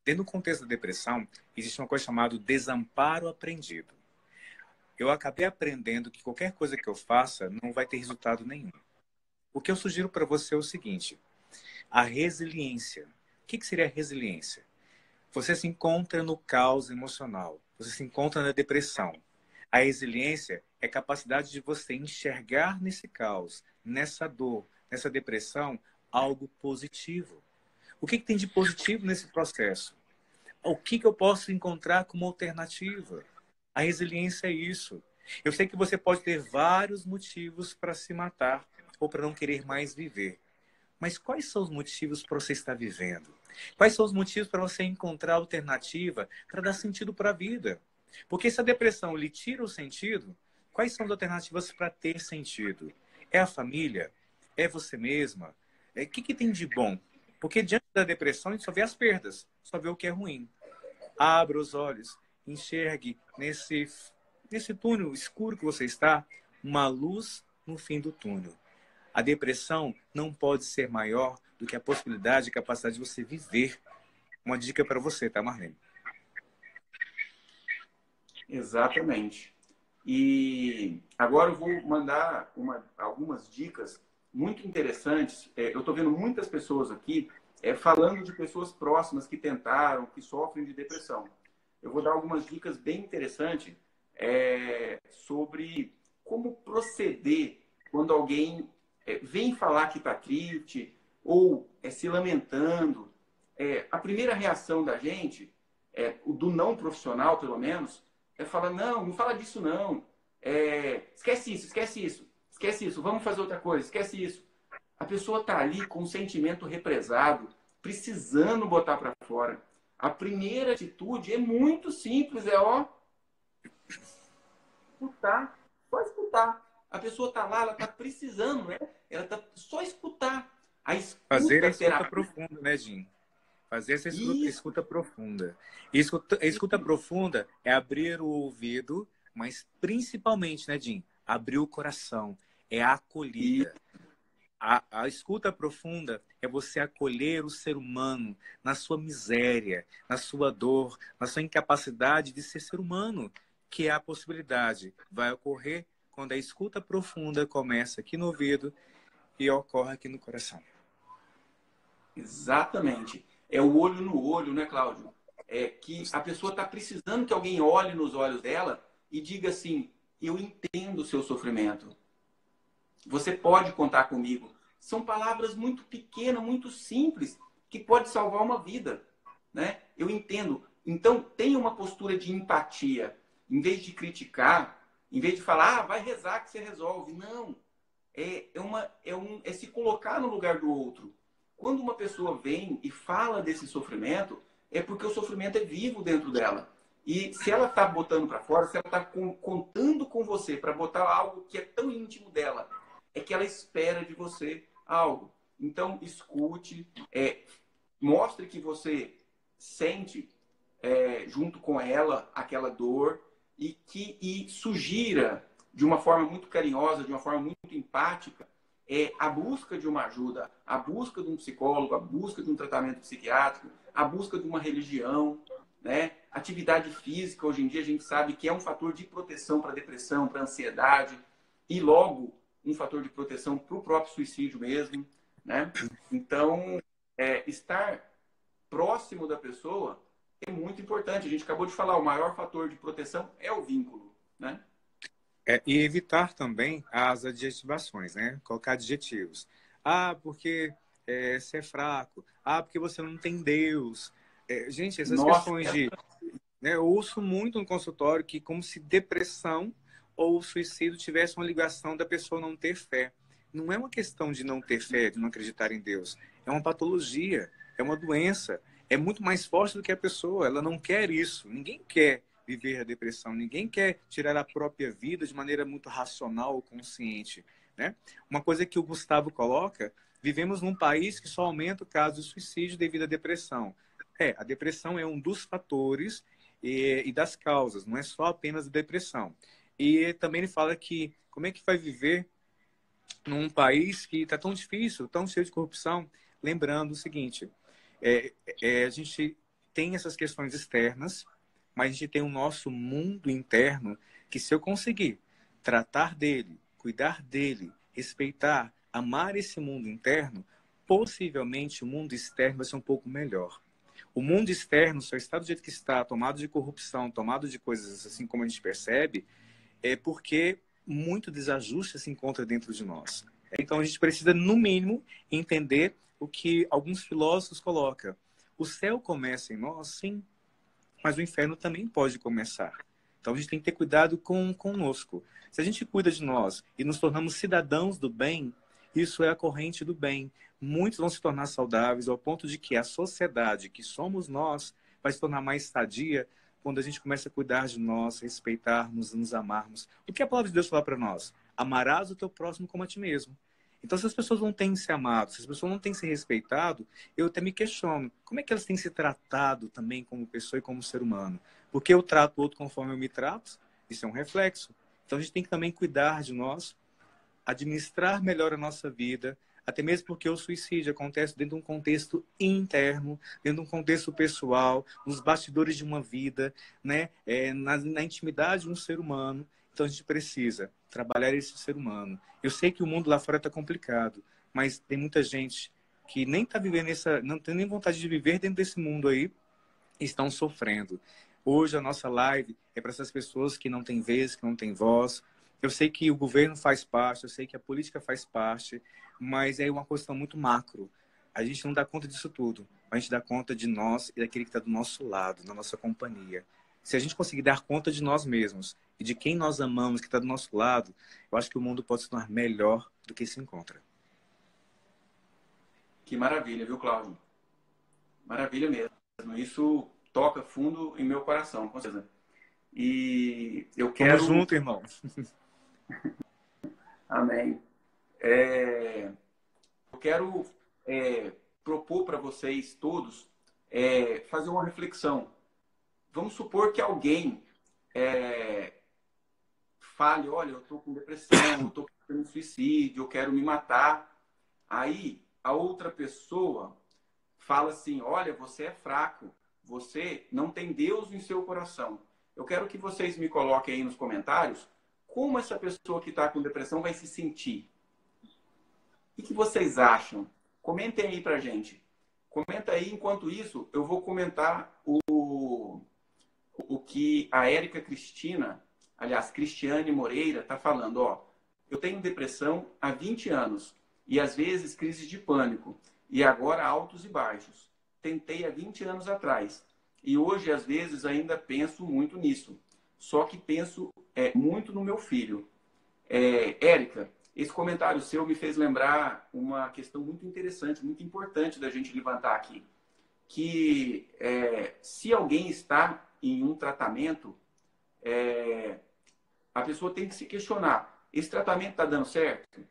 Dentro do contexto da depressão, existe uma coisa chamada desamparo aprendido. Eu acabei aprendendo que qualquer coisa que eu faça não vai ter resultado nenhum. O que eu sugiro para você é o seguinte, a resiliência. O que seria a resiliência? Você se encontra no caos emocional, você se encontra na depressão. A resiliência é a capacidade de você enxergar nesse caos, nessa dor, nessa depressão, algo positivo. O que tem de positivo nesse processo? O que eu posso encontrar como alternativa? A resiliência é isso. Eu sei que você pode ter vários motivos para se matar ou para não querer mais viver. Mas quais são os motivos para você estar vivendo? Quais são os motivos para você encontrar alternativa para dar sentido para a vida? Porque se a depressão lhe tira o sentido, quais são as alternativas para ter sentido? É a família? É você mesma? O que tem de bom? Porque diante da depressão, a gente só vê as perdas, só vê o que é ruim. Abra os olhos, enxergue nesse túnel escuro que você está, uma luz no fim do túnel. A depressão não pode ser maior do que a possibilidade e capacidade de você viver. Uma dica para você, tá, Marlene? Exatamente. E agora eu vou mandar algumas dicas muito interessantes. Eu estou vendo muitas pessoas aqui falando de pessoas próximas que tentaram, que sofrem de depressão. Eu vou dar algumas dicas bem interessantes sobre como proceder quando alguém vem falar que está triste ou se lamentando. A primeira reação da gente, o do não profissional, pelo menos, é falar, não fala disso não. Esquece isso, esquece isso, esquece isso, vamos fazer outra coisa, esquece isso. A pessoa está ali com um sentimento represado, precisando botar para fora. A primeira atitude é muito simples, escutar, só escutar. A pessoa está lá, ela está precisando, né? Ela está só escutar. A Fazer a escuta escuta terapia. profunda, né, Jim? Fazer essa Isso. escuta profunda. Escuta profunda é abrir o ouvido, mas principalmente, né, Jim? Abrir o coração. É a E acolhida. A escuta profunda é você acolher o ser humano na sua miséria, na sua dor, na sua incapacidade de ser humano, que é a possibilidade. Vai ocorrer quando a escuta profunda começa aqui no ouvido e ocorre aqui no coração. exatamente. É o olho no olho, né, Cláudio? É que a pessoa está precisando que alguém olhe nos olhos dela e diga assim: eu entendo o seu sofrimento. Você pode contar comigo. São palavras muito pequenas, muito simples, que pode salvar uma vida, né? Eu entendo. Então, tenha uma postura de empatia. Em vez de criticar, em vez de falar, vai rezar que você resolve. Não. É se colocar no lugar do outro. Quando uma pessoa vem e fala desse sofrimento, é porque o sofrimento é vivo dentro dela. E se ela está botando para fora, se ela está contando com você para botar algo que é tão íntimo dela, é que ela espera de você algo. Então, escute, mostre que você sente junto com ela aquela dor e sugira de uma forma muito carinhosa, de uma forma muito empática, a busca de uma ajuda, a busca de um psicólogo, a busca de um tratamento psiquiátrico, a busca de uma religião, né? Atividade física, hoje em dia a gente sabe que é um fator de proteção para depressão, para ansiedade e logo um fator de proteção para o próprio suicídio mesmo, né? Então, estar próximo da pessoa é muito importante. A gente acabou de falar, o maior fator de proteção é o vínculo, né? E evitar também as adjetivações, né? Colocar adjetivos. Ah, porque você é fraco. Ah, porque você não tem Deus. Gente, essas Nossa, questões de... Né, eu ouço muito no consultório que como se depressão ou suicídio tivesse uma ligação da pessoa não ter fé. Não é uma questão de não ter fé, de não acreditar em Deus. É uma patologia, é uma doença. É muito mais forte do que a pessoa. Ela não quer isso. Ninguém quer viver a depressão. Ninguém quer tirar a própria vida de maneira muito racional ou consciente, né? Uma coisa que o Gustavo coloca, vivemos num país que só aumenta o caso de suicídio devido à depressão. A depressão é um dos fatores e das causas, não é só apenas a depressão. E também ele fala que como é que vai viver num país que está tão difícil, tão cheio de corrupção, lembrando o seguinte, a gente tem essas questões externas, mas a gente tem o nosso mundo interno que se eu conseguir tratar dele, cuidar dele, respeitar, amar esse mundo interno, possivelmente o mundo externo vai ser um pouco melhor. O mundo externo só está do jeito que está, tomado de corrupção, tomado de coisas assim como a gente percebe, é porque muito desajuste se encontra dentro de nós. Então a gente precisa, no mínimo, entender o que alguns filósofos colocam. O céu começa em nós, sim, mas o inferno também pode começar. Então a gente tem que ter cuidado conosco. Se a gente cuida de nós e nos tornamos cidadãos do bem, isso é a corrente do bem. Muitos vão se tornar saudáveis ao ponto de que a sociedade, que somos nós, vai se tornar mais sadia quando a gente começa a cuidar de nós, respeitarmos, nos amarmos. O que a palavra de Deus fala para nós? Amarás o teu próximo como a ti mesmo. Então, se as pessoas não têm se amado, se as pessoas não têm se respeitado, eu até me questiono, como é que elas têm se tratado também como pessoa e como ser humano? Porque eu trato o outro conforme eu me trato, isso é um reflexo. Então, a gente tem que também cuidar de nós, administrar melhor a nossa vida, até mesmo porque o suicídio acontece dentro de um contexto interno, dentro de um contexto pessoal, nos bastidores de uma vida, né? Na intimidade de um ser humano. Então a gente precisa trabalhar esse ser humano. Eu sei que o mundo lá fora está complicado, mas tem muita gente que nem está vivendo não tem nem vontade de viver dentro desse mundo aí, e estão sofrendo. Hoje a nossa live é para essas pessoas que não têm vez, que não têm voz. Eu sei que o governo faz parte, eu sei que a política faz parte, mas é uma questão muito macro. A gente não dá conta disso tudo. A gente dá conta de nós e daquele que está do nosso lado, na nossa companhia. Se a gente conseguir dar conta de nós mesmos e de quem nós amamos, que está do nosso lado, eu acho que o mundo pode se tornar melhor do que se encontra. Que maravilha, viu, Cláudio? Maravilha mesmo. Isso toca fundo em meu coração, com certeza. E eu Tamo quero... junto, irmão. Amém. Eu quero propor para vocês todos fazer uma reflexão. Vamos supor que alguém fale, olha, eu estou com depressão, eu estou com suicídio, eu quero me matar. Aí a outra pessoa fala assim, olha, você é fraco, você não tem Deus em seu coração. Eu quero que vocês me coloquem aí nos comentários como essa pessoa que está com depressão vai se sentir. O que vocês acham? Comentem aí pra gente. Comenta aí, enquanto isso, eu vou comentar o que a Érica Cristina, aliás, Cristiane Moreira, está falando. Ó, eu tenho depressão há 20 anos e às vezes crises de pânico e agora altos e baixos. Tentei há 20 anos atrás e hoje às vezes ainda penso muito nisso. Só que penso muito no meu filho. Érica, esse comentário seu me fez lembrar uma questão muito interessante, muito importante da gente levantar aqui. Que se alguém está em um tratamento, a pessoa tem que se questionar. Esse tratamento está dando certo?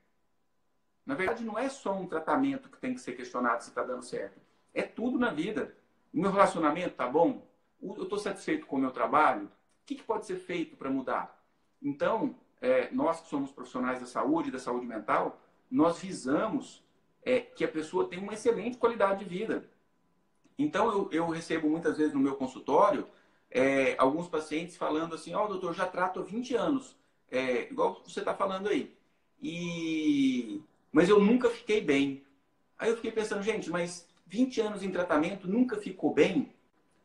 Na verdade, não é só um tratamento que tem que ser questionado se está dando certo. É tudo na vida. O meu relacionamento está bom? Eu estou satisfeito com o meu trabalho? O que pode ser feito para mudar? Então, nós que somos profissionais da saúde mental, nós visamos que a pessoa tenha uma excelente qualidade de vida. Então, eu recebo muitas vezes no meu consultório alguns pacientes falando assim, ó, doutor, já trato há 20 anos, igual você está falando aí, mas eu nunca fiquei bem. Aí eu fiquei pensando, gente, mas 20 anos em tratamento, nunca ficou bem?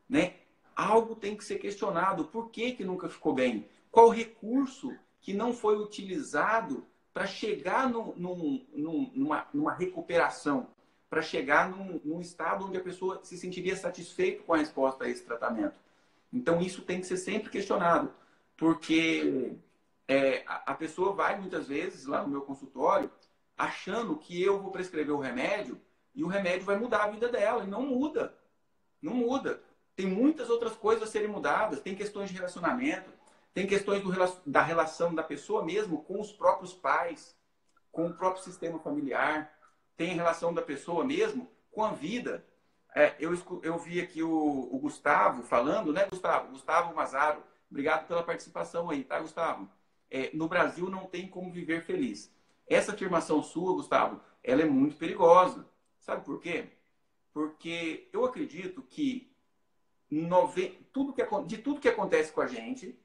Né? Algo tem que ser questionado. Por que nunca ficou bem? Qual recurso que não foi utilizado para chegar numa recuperação? Para chegar num estado onde a pessoa se sentiria satisfeita com a resposta a esse tratamento. Então, isso tem que ser sempre questionado, porque a pessoa vai, muitas vezes, lá no meu consultório, achando que eu vou prescrever o remédio e o remédio vai mudar a vida dela, e não muda. Não muda. Tem muitas outras coisas a serem mudadas, tem questões de relacionamento, tem questões da relação da pessoa mesmo com os próprios pais, com o próprio sistema familiar, tem a relação da pessoa mesmo com a vida. Eu vi aqui o Gustavo falando, né, Gustavo? Gustavo Mazaro. Obrigado pela participação aí, tá, Gustavo? No Brasil não tem como viver feliz. Essa afirmação sua, Gustavo, ela é muito perigosa. Sabe por quê? Porque eu acredito que de tudo que acontece com a gente,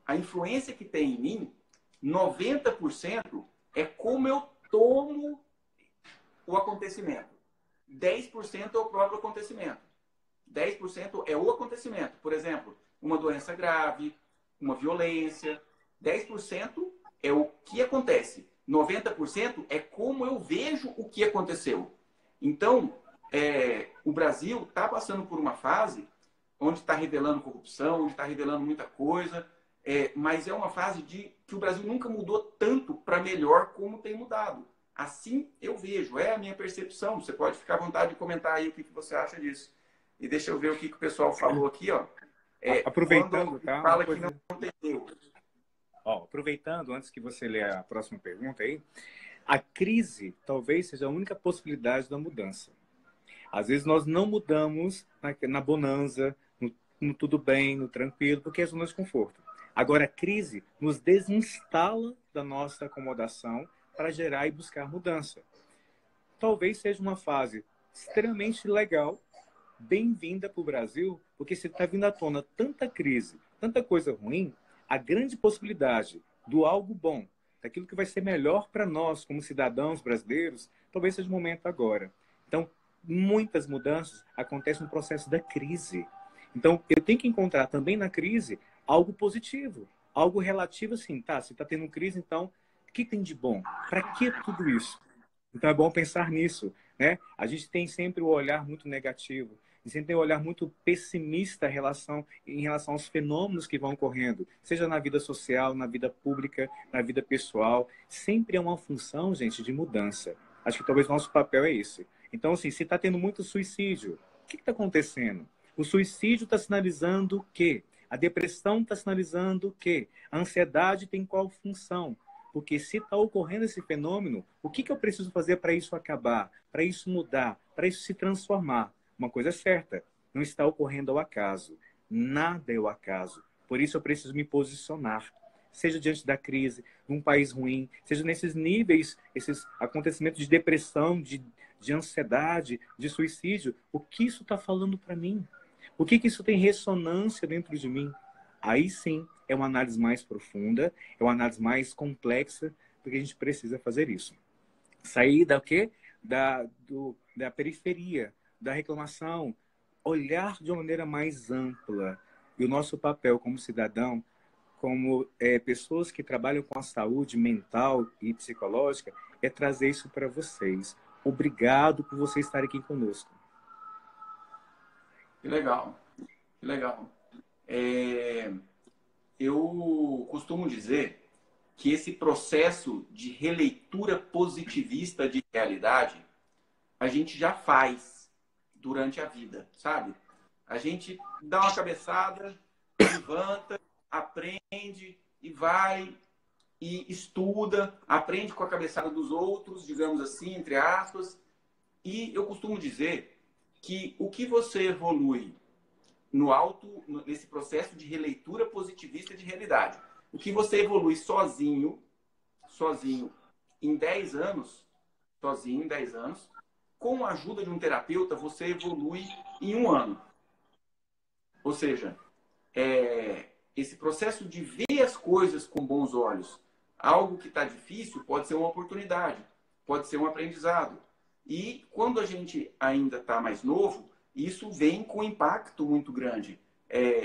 a influência que tem em mim, 90% é como eu tomo o acontecimento. 10% é o próprio acontecimento. 10% é o acontecimento. Por exemplo, uma doença grave, uma violência. 10% é o que acontece. 90% é como eu vejo o que aconteceu. Então, o Brasil está passando por uma fase onde está revelando corrupção, onde está revelando muita coisa, mas é uma fase que o Brasil nunca mudou tanto para melhor como tem mudado. Assim eu vejo, é a minha percepção. Você pode ficar à vontade de comentar aí o que você acha disso. E deixa eu ver o que o pessoal falou aqui, ó. Aproveitando, tá? Fala que não tem Deus. Ó, aproveitando, antes que você lê a próxima pergunta aí, A crise talvez seja a única possibilidade da mudança. Às vezes nós não mudamos na bonança, no tudo bem, no tranquilo, porque é zona de conforto. Agora, a crise nos desinstala da nossa acomodação para gerar e buscar mudança. Talvez seja uma fase extremamente legal, bem-vinda para o Brasil, porque se está vindo à tona tanta crise, tanta coisa ruim, a grande possibilidade do algo bom, daquilo que vai ser melhor para nós como cidadãos brasileiros, talvez seja o momento agora. Então, muitas mudanças acontecem no processo da crise. Então, eu tenho que encontrar também na crise algo positivo, algo relativo assim, tá? Se está tendo crise, então, o que tem de bom? Para que tudo isso? Então, é bom pensar nisso, né? A gente tem sempre o olhar muito negativo, a gente tem um olhar muito pessimista em relação aos fenômenos que vão ocorrendo, seja na vida social, na vida pública, na vida pessoal. Sempre é uma função, gente, de mudança. Acho que talvez nosso papel é esse. Então, assim, se está tendo muito suicídio, o que está acontecendo? O suicídio está sinalizando o quê? A depressão está sinalizando o quê? A ansiedade tem qual função? Porque se está ocorrendo esse fenômeno, o que eu preciso fazer para isso acabar, para isso mudar, para isso se transformar? Uma coisa é certa, não está ocorrendo ao acaso. Nada é ao acaso. Por isso eu preciso me posicionar. Seja diante da crise, num país ruim, seja nesses níveis, esses acontecimentos de depressão, de ansiedade, de suicídio. O que isso está falando para mim? O que isso tem ressonância dentro de mim? Aí sim é uma análise mais profunda, é uma análise mais complexa, porque a gente precisa fazer isso. Sair da quê? Da periferia, da reclamação, olhar de uma maneira mais ampla. E o nosso papel como cidadão, como pessoas que trabalham com a saúde mental e psicológica, é trazer isso para vocês. Obrigado por vocês estarem aqui conosco. Que legal, que legal. Eu costumo dizer que esse processo de releitura positivista de realidade a gente já faz durante a vida, sabe? A gente dá uma cabeçada, levanta, aprende e vai e estuda, aprende com a cabeçada dos outros, digamos assim, entre aspas. E eu costumo dizer que o que você evolui nesse processo de releitura positivista de realidade, o que você evolui sozinho em 10 anos, sozinho em 10 anos, com a ajuda de um terapeuta, você evolui em um ano. Ou seja, esse processo de ver as coisas com bons olhos, algo que está difícil pode ser uma oportunidade, pode ser um aprendizado. E quando a gente ainda está mais novo, isso vem com impacto muito grande,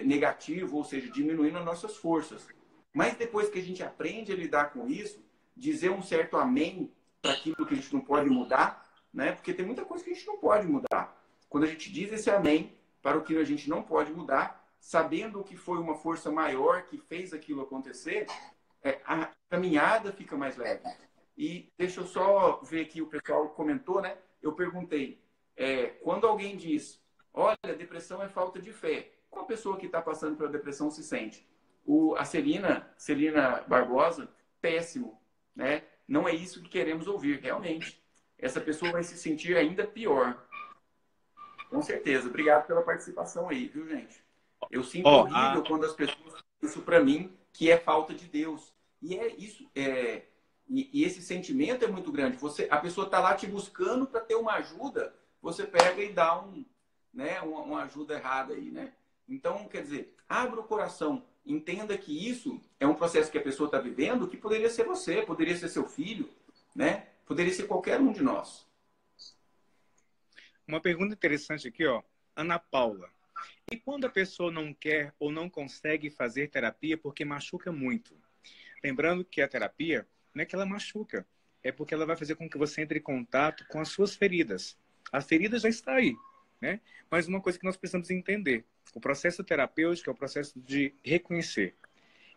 negativo, ou seja, diminuindo as nossas forças. Mas depois que a gente aprende a lidar com isso, dizer um certo amém para aquilo que a gente não pode mudar, né? Porque tem muita coisa que a gente não pode mudar. Quando a gente diz esse amém para o que a gente não pode mudar, sabendo que foi uma força maior que fez aquilo acontecer, a caminhada fica mais leve. E deixa eu só ver aqui, o pessoal comentou, né? Eu perguntei, quando alguém diz, olha, depressão é falta de fé, como a pessoa que está passando pela depressão se sente? A Celina Barbosa, péssimo, né? Não é isso que queremos ouvir, realmente. Essa pessoa vai se sentir ainda pior. Com certeza. Obrigado pela participação aí, viu, gente? Eu sinto horrível quando as pessoas dizem isso para mim, que é falta de Deus. E é isso, e esse sentimento é muito grande. A pessoa está lá te buscando para ter uma ajuda, você pega e dá uma ajuda errada aí, né? Então, quer dizer, abra o coração, entenda que isso é um processo que a pessoa está vivendo, que poderia ser você, poderia ser seu filho, né? Poderia ser qualquer um de nós. Uma pergunta interessante aqui, ó. Ana Paula. E quando a pessoa não quer ou não consegue fazer terapia porque machuca muito? Lembrando que a terapia não é que ela machuca, é porque ela vai fazer com que você entre em contato com as suas feridas. A ferida já está aí, né? Mas uma coisa que nós precisamos entender, o processo terapêutico é o processo de reconhecer.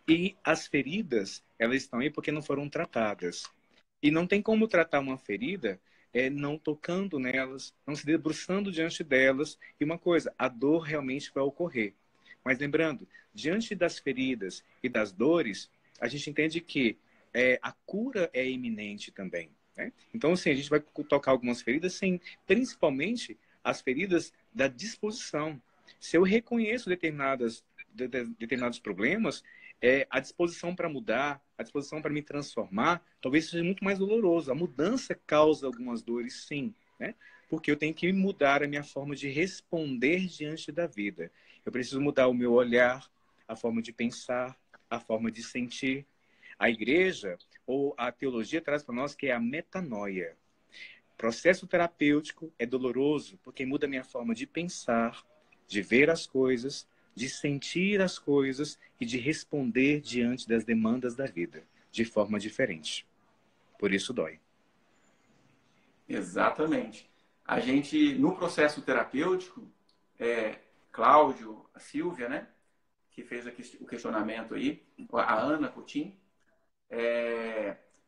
E as feridas, elas estão aí porque não foram tratadas. E não tem como tratar uma ferida não tocando nelas, não se debruçando diante delas. E uma coisa, a dor realmente vai ocorrer. Mas lembrando, diante das feridas e das dores, a gente entende que a cura é iminente também. né? Então, assim, a gente vai tocar algumas feridas, sem, principalmente as feridas da disposição. Se eu reconheço determinados problemas, a disposição para mudar, a disposição para me transformar, talvez seja muito mais doloroso. A mudança causa algumas dores, sim, né? Porque eu tenho que mudar a minha forma de responder diante da vida. Eu preciso mudar o meu olhar, a forma de pensar, a forma de sentir. A igreja ou a teologia traz para nós que é a metanoia. Processo terapêutico é doloroso porque muda a minha forma de pensar, de ver as coisas, de sentir as coisas e de responder diante das demandas da vida de forma diferente. Por isso dói. Exatamente. A gente, no processo terapêutico, Cláudio, a Silvia, né, que fez o questionamento aí, a Ana Coutinho,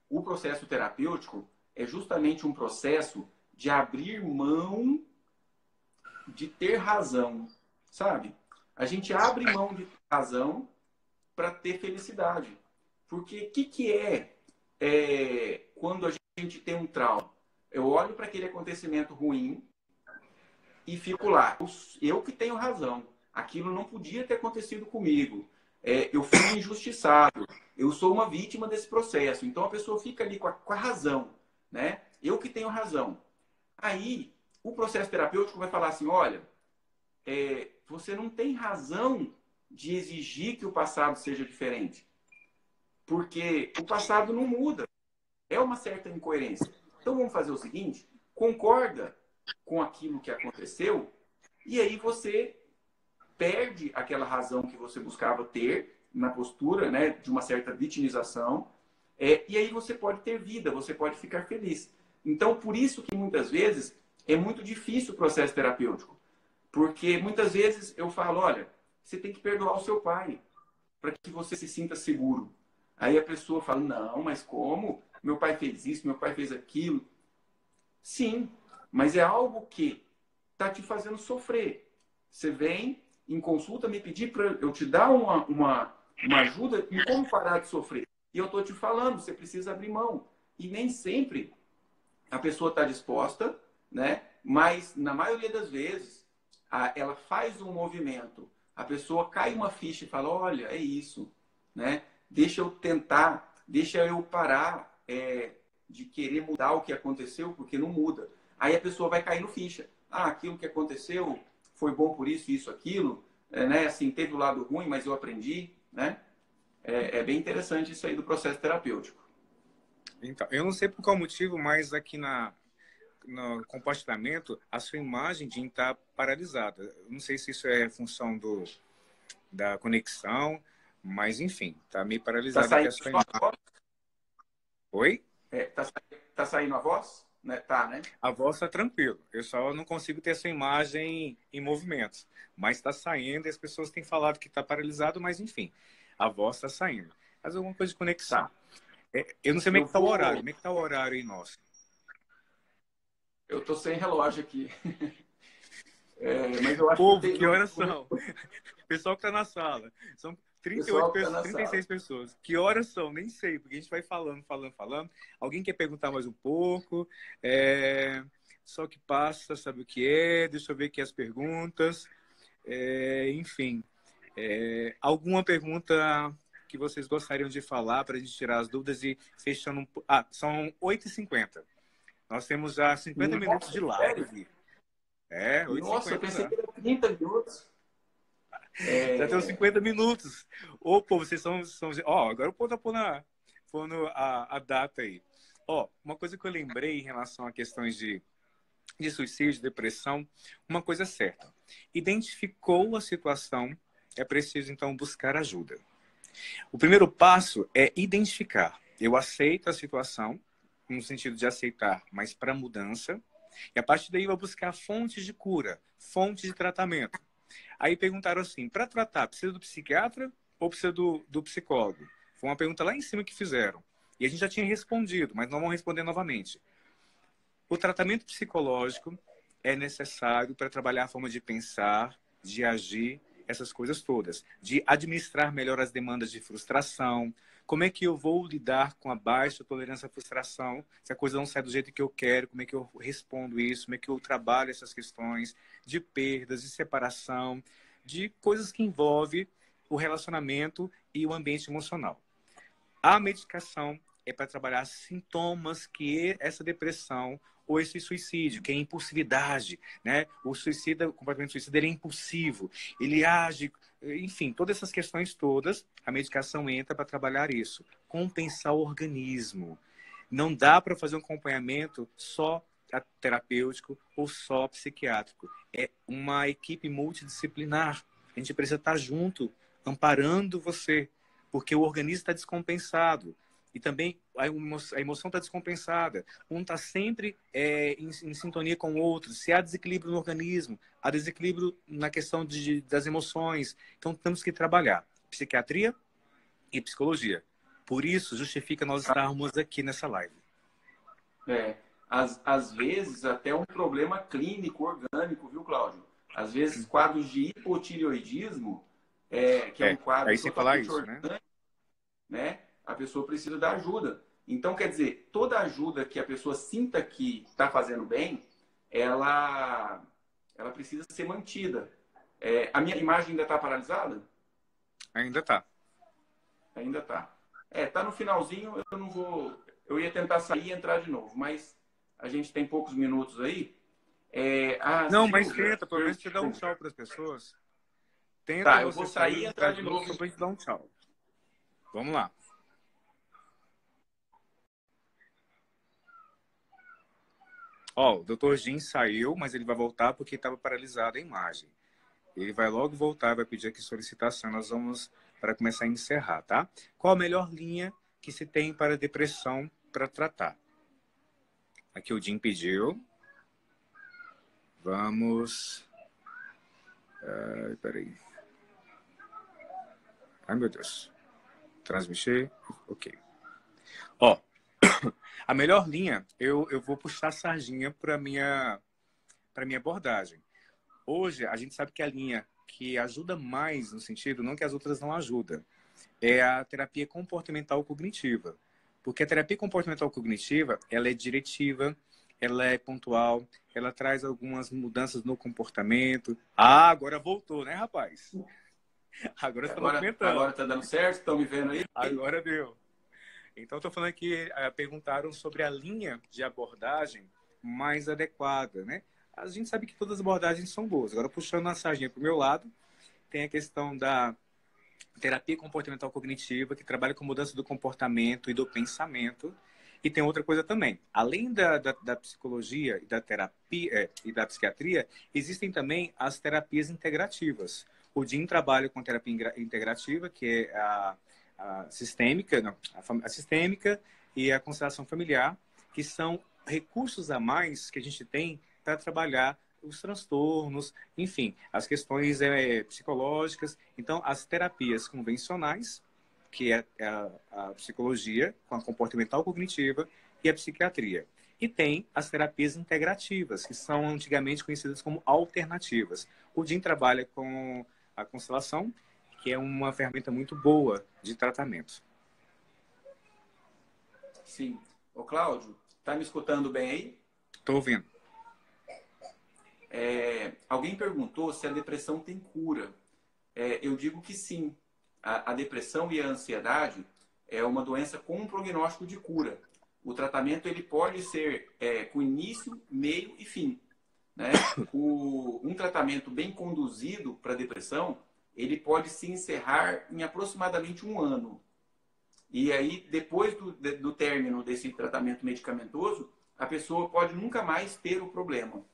o processo terapêutico é justamente um processo de abrir mão de ter razão, sabe? A gente abre mão de ter razão para ter felicidade. Porque o que é quando a gente tem um trauma? Eu olho para aquele acontecimento ruim e fico lá. Eu que tenho razão. Aquilo não podia ter acontecido comigo. Eu fui injustiçado. Eu sou uma vítima desse processo. Então a pessoa fica ali com a razão, né? Eu que tenho razão. Aí o processo terapêutico vai falar assim: olha, você não tem razão de exigir que o passado seja diferente. Porque o passado não muda. É uma certa incoerência. Então vamos fazer o seguinte: concorda com aquilo que aconteceu e aí você perde aquela razão que você buscava ter na postura, né, de uma certa vitimização, e aí você pode ter vida, você pode ficar feliz. Então, por isso que muitas vezes é muito difícil o processo terapêutico, porque muitas vezes eu falo, olha, você tem que perdoar o seu pai para que você se sinta seguro. Aí a pessoa fala, não, mas como? Meu pai fez isso, meu pai fez aquilo. Sim, mas é algo que está te fazendo sofrer. Você vem em consulta me pedir para eu te dar uma ajuda em como parar de sofrer. E eu estou te falando, você precisa abrir mão. E nem sempre a pessoa está disposta, né? Mas na maioria das vezes ela faz um movimento, a pessoa cai uma ficha e fala, olha, é isso, né? Deixa eu tentar, deixa eu parar de querer mudar o que aconteceu, porque não muda. Aí a pessoa vai cair no ficha. Ah, aquilo que aconteceu foi bom por isso, isso, aquilo, né? Assim, teve o lado ruim, mas eu aprendi, né? É bem interessante isso aí do processo terapêutico. Então, eu não sei por qual motivo, mas aqui no compartilhamento, a sua imagem de está paralisada. Eu não sei se isso é função da conexão, mas enfim, está meio Tá paralisada aqui saindo a sua a imagem. voz? Oi? Tá saindo a voz? Né? Tá, né? A voz está tranquilo. Eu só não consigo ter essa imagem em movimentos. Mas está saindo e as pessoas têm falado que está paralisado, mas enfim, a voz está saindo. Mas alguma coisa de conexão. Tá. Eu não sei como é Eu que está o horário. vou. Como é que está o horário aí nosso? Eu tô sem relógio aqui. Mas eu acho que Povo, tem. que horas são? Pessoal que está na sala. São 38 Pessoal que tá pessoas, na 36 sala. pessoas. Que horas são? Nem sei, porque a gente vai falando, falando, falando. Alguém quer perguntar mais um pouco? Só que passa, sabe o que é? Deixa eu ver aqui as perguntas. Enfim, alguma pergunta que vocês gostariam de falar para a gente tirar as dúvidas e fechando são 8h50. Nós temos já 50 minutos de Nossa, sério? live. oito h Nossa, eu 50 pensei já. que era 30 minutos. Já tem uns 50 minutos. Ô, pô, vocês são. Ó, agora o povo tá pondo a data aí. Ó, uma coisa que eu lembrei em relação a questões de suicídio, depressão, uma coisa é certa. Identificou a situação, é preciso então buscar ajuda. O primeiro passo é identificar. Eu aceito a situação, no sentido de aceitar, mas para mudança. E a partir daí eu vou buscar fontes de cura, fontes de tratamento. Aí perguntaram assim, para tratar, precisa do psiquiatra ou precisa do psicólogo? Foi uma pergunta lá em cima que fizeram. E a gente já tinha respondido, mas não vamos responder novamente. O tratamento psicológico é necessário para trabalhar a forma de pensar, de agir, essas coisas todas. De administrar melhor as demandas de frustração, como é que eu vou lidar com a baixa tolerância à frustração, se a coisa não sai do jeito que eu quero, como é que eu respondo isso, como é que eu trabalho essas questões de perdas, de separação, de coisas que envolvem o relacionamento e o ambiente emocional. A medicação é para trabalhar sintomas que essa depressão ou esse suicídio, que é impulsividade, né? O suicida, o comportamento suicida, ele é impulsivo, ele age, enfim, todas essas questões todas, a medicação entra para trabalhar isso, compensar o organismo. Não dá para fazer um acompanhamento só terapêutico ou só psiquiátrico. É uma equipe multidisciplinar. A gente precisa estar junto, amparando você, porque o organismo está descompensado. E também a emoção está descompensada. Um está sempre em sintonia com o outro. Se há desequilíbrio no organismo, há desequilíbrio na questão das emoções. Então, temos que trabalhar psiquiatria e psicologia. Por isso, justifica nós estarmos aqui nessa live. Às vezes, até um problema clínico, orgânico, viu, Cláudio? Às vezes, quadros de hipotireoidismo, que é um quadro totalmente orgânico, né? A pessoa precisa da ajuda. Então, quer dizer, toda ajuda que a pessoa sinta que está fazendo bem, ela precisa ser mantida. A minha imagem ainda está paralisada? Ainda está. Ainda está. Tá no finalzinho, eu não vou... Eu ia tentar sair e entrar de novo, mas a gente tem poucos minutos aí. Não, mas tenta, pelo menos te dar um tchau para as pessoas. Tenta tá, eu vou sair e entrar de novo. Só para te dar um tchau. Vamos lá. Ó, o Dr. Jim saiu, mas ele vai voltar porque estava paralisada a imagem. Ele vai logo voltar, vai pedir aqui solicitação. Nós vamos para começar a encerrar, tá? Qual a melhor linha que se tem para depressão para tratar? Aqui o Jim pediu. Vamos... peraí. Ai, meu Deus. Transmitir? Ok. Ó, a melhor linha, eu vou puxar a sardinha para minha abordagem. Hoje, a gente sabe que a linha que ajuda mais no sentido, não que as outras não ajudam, é a terapia comportamental cognitiva. Porque a terapia comportamental cognitiva, ela é diretiva, ela é pontual, ela traz algumas mudanças no comportamento. Ah, agora voltou, né, rapaz? Agora você está documentando. Agora está dando certo? Estão me vendo aí? Agora deu. Então, estou falando que perguntaram sobre a linha de abordagem mais adequada, né? A gente sabe que todas as abordagens são boas. Agora, puxando a sardinha para o meu lado, tem a questão da terapia comportamental cognitiva, que trabalha com mudança do comportamento e do pensamento. E tem outra coisa também. Além da psicologia e da terapia e da psiquiatria, existem também as terapias integrativas. O Jim trabalha com terapia integrativa, que é a sistêmica, a sistêmica e a constelação familiar, que são recursos a mais que a gente tem para trabalhar os transtornos, enfim, as questões psicológicas. Então, as terapias convencionais, que é a psicologia, com a comportamental cognitiva, e a psiquiatria. E tem as terapias integrativas, que são antigamente conhecidas como alternativas. O Jim trabalha com a constelação, que é uma ferramenta muito boa de tratamento. Sim. Ô, Cláudio, tá me escutando bem aí? Estou ouvindo. Alguém perguntou se a depressão tem cura. Eu digo que sim. A depressão e a ansiedade é uma doença com um prognóstico de cura. O tratamento ele pode ser com início, meio e fim. Né? Um tratamento bem conduzido para a depressão, ele pode se encerrar em aproximadamente 1 ano. E aí, depois do término desse tratamento medicamentoso, a pessoa pode nunca mais ter o problema.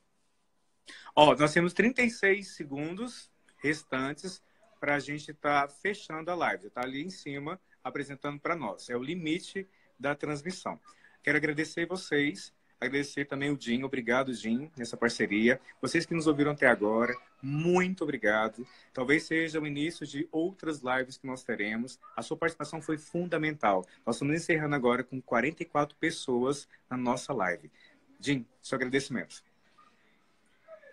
Ó, nós temos 36 segundos restantes para a gente estar fechando a live. Está ali em cima, apresentando para nós. É o limite da transmissão. Quero agradecer vocês, agradecer também o Jim. Obrigado, Jim, nessa parceria. Vocês que nos ouviram até agora, muito obrigado. Talvez seja o início de outras lives que nós teremos. A sua participação foi fundamental. Nós estamos encerrando agora com 44 pessoas na nossa live. Jim, seu agradecimento.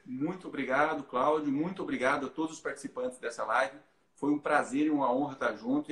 Muito obrigado, Cláudio. Muito obrigado a todos os participantes dessa live. Foi um prazer e uma honra estar junto.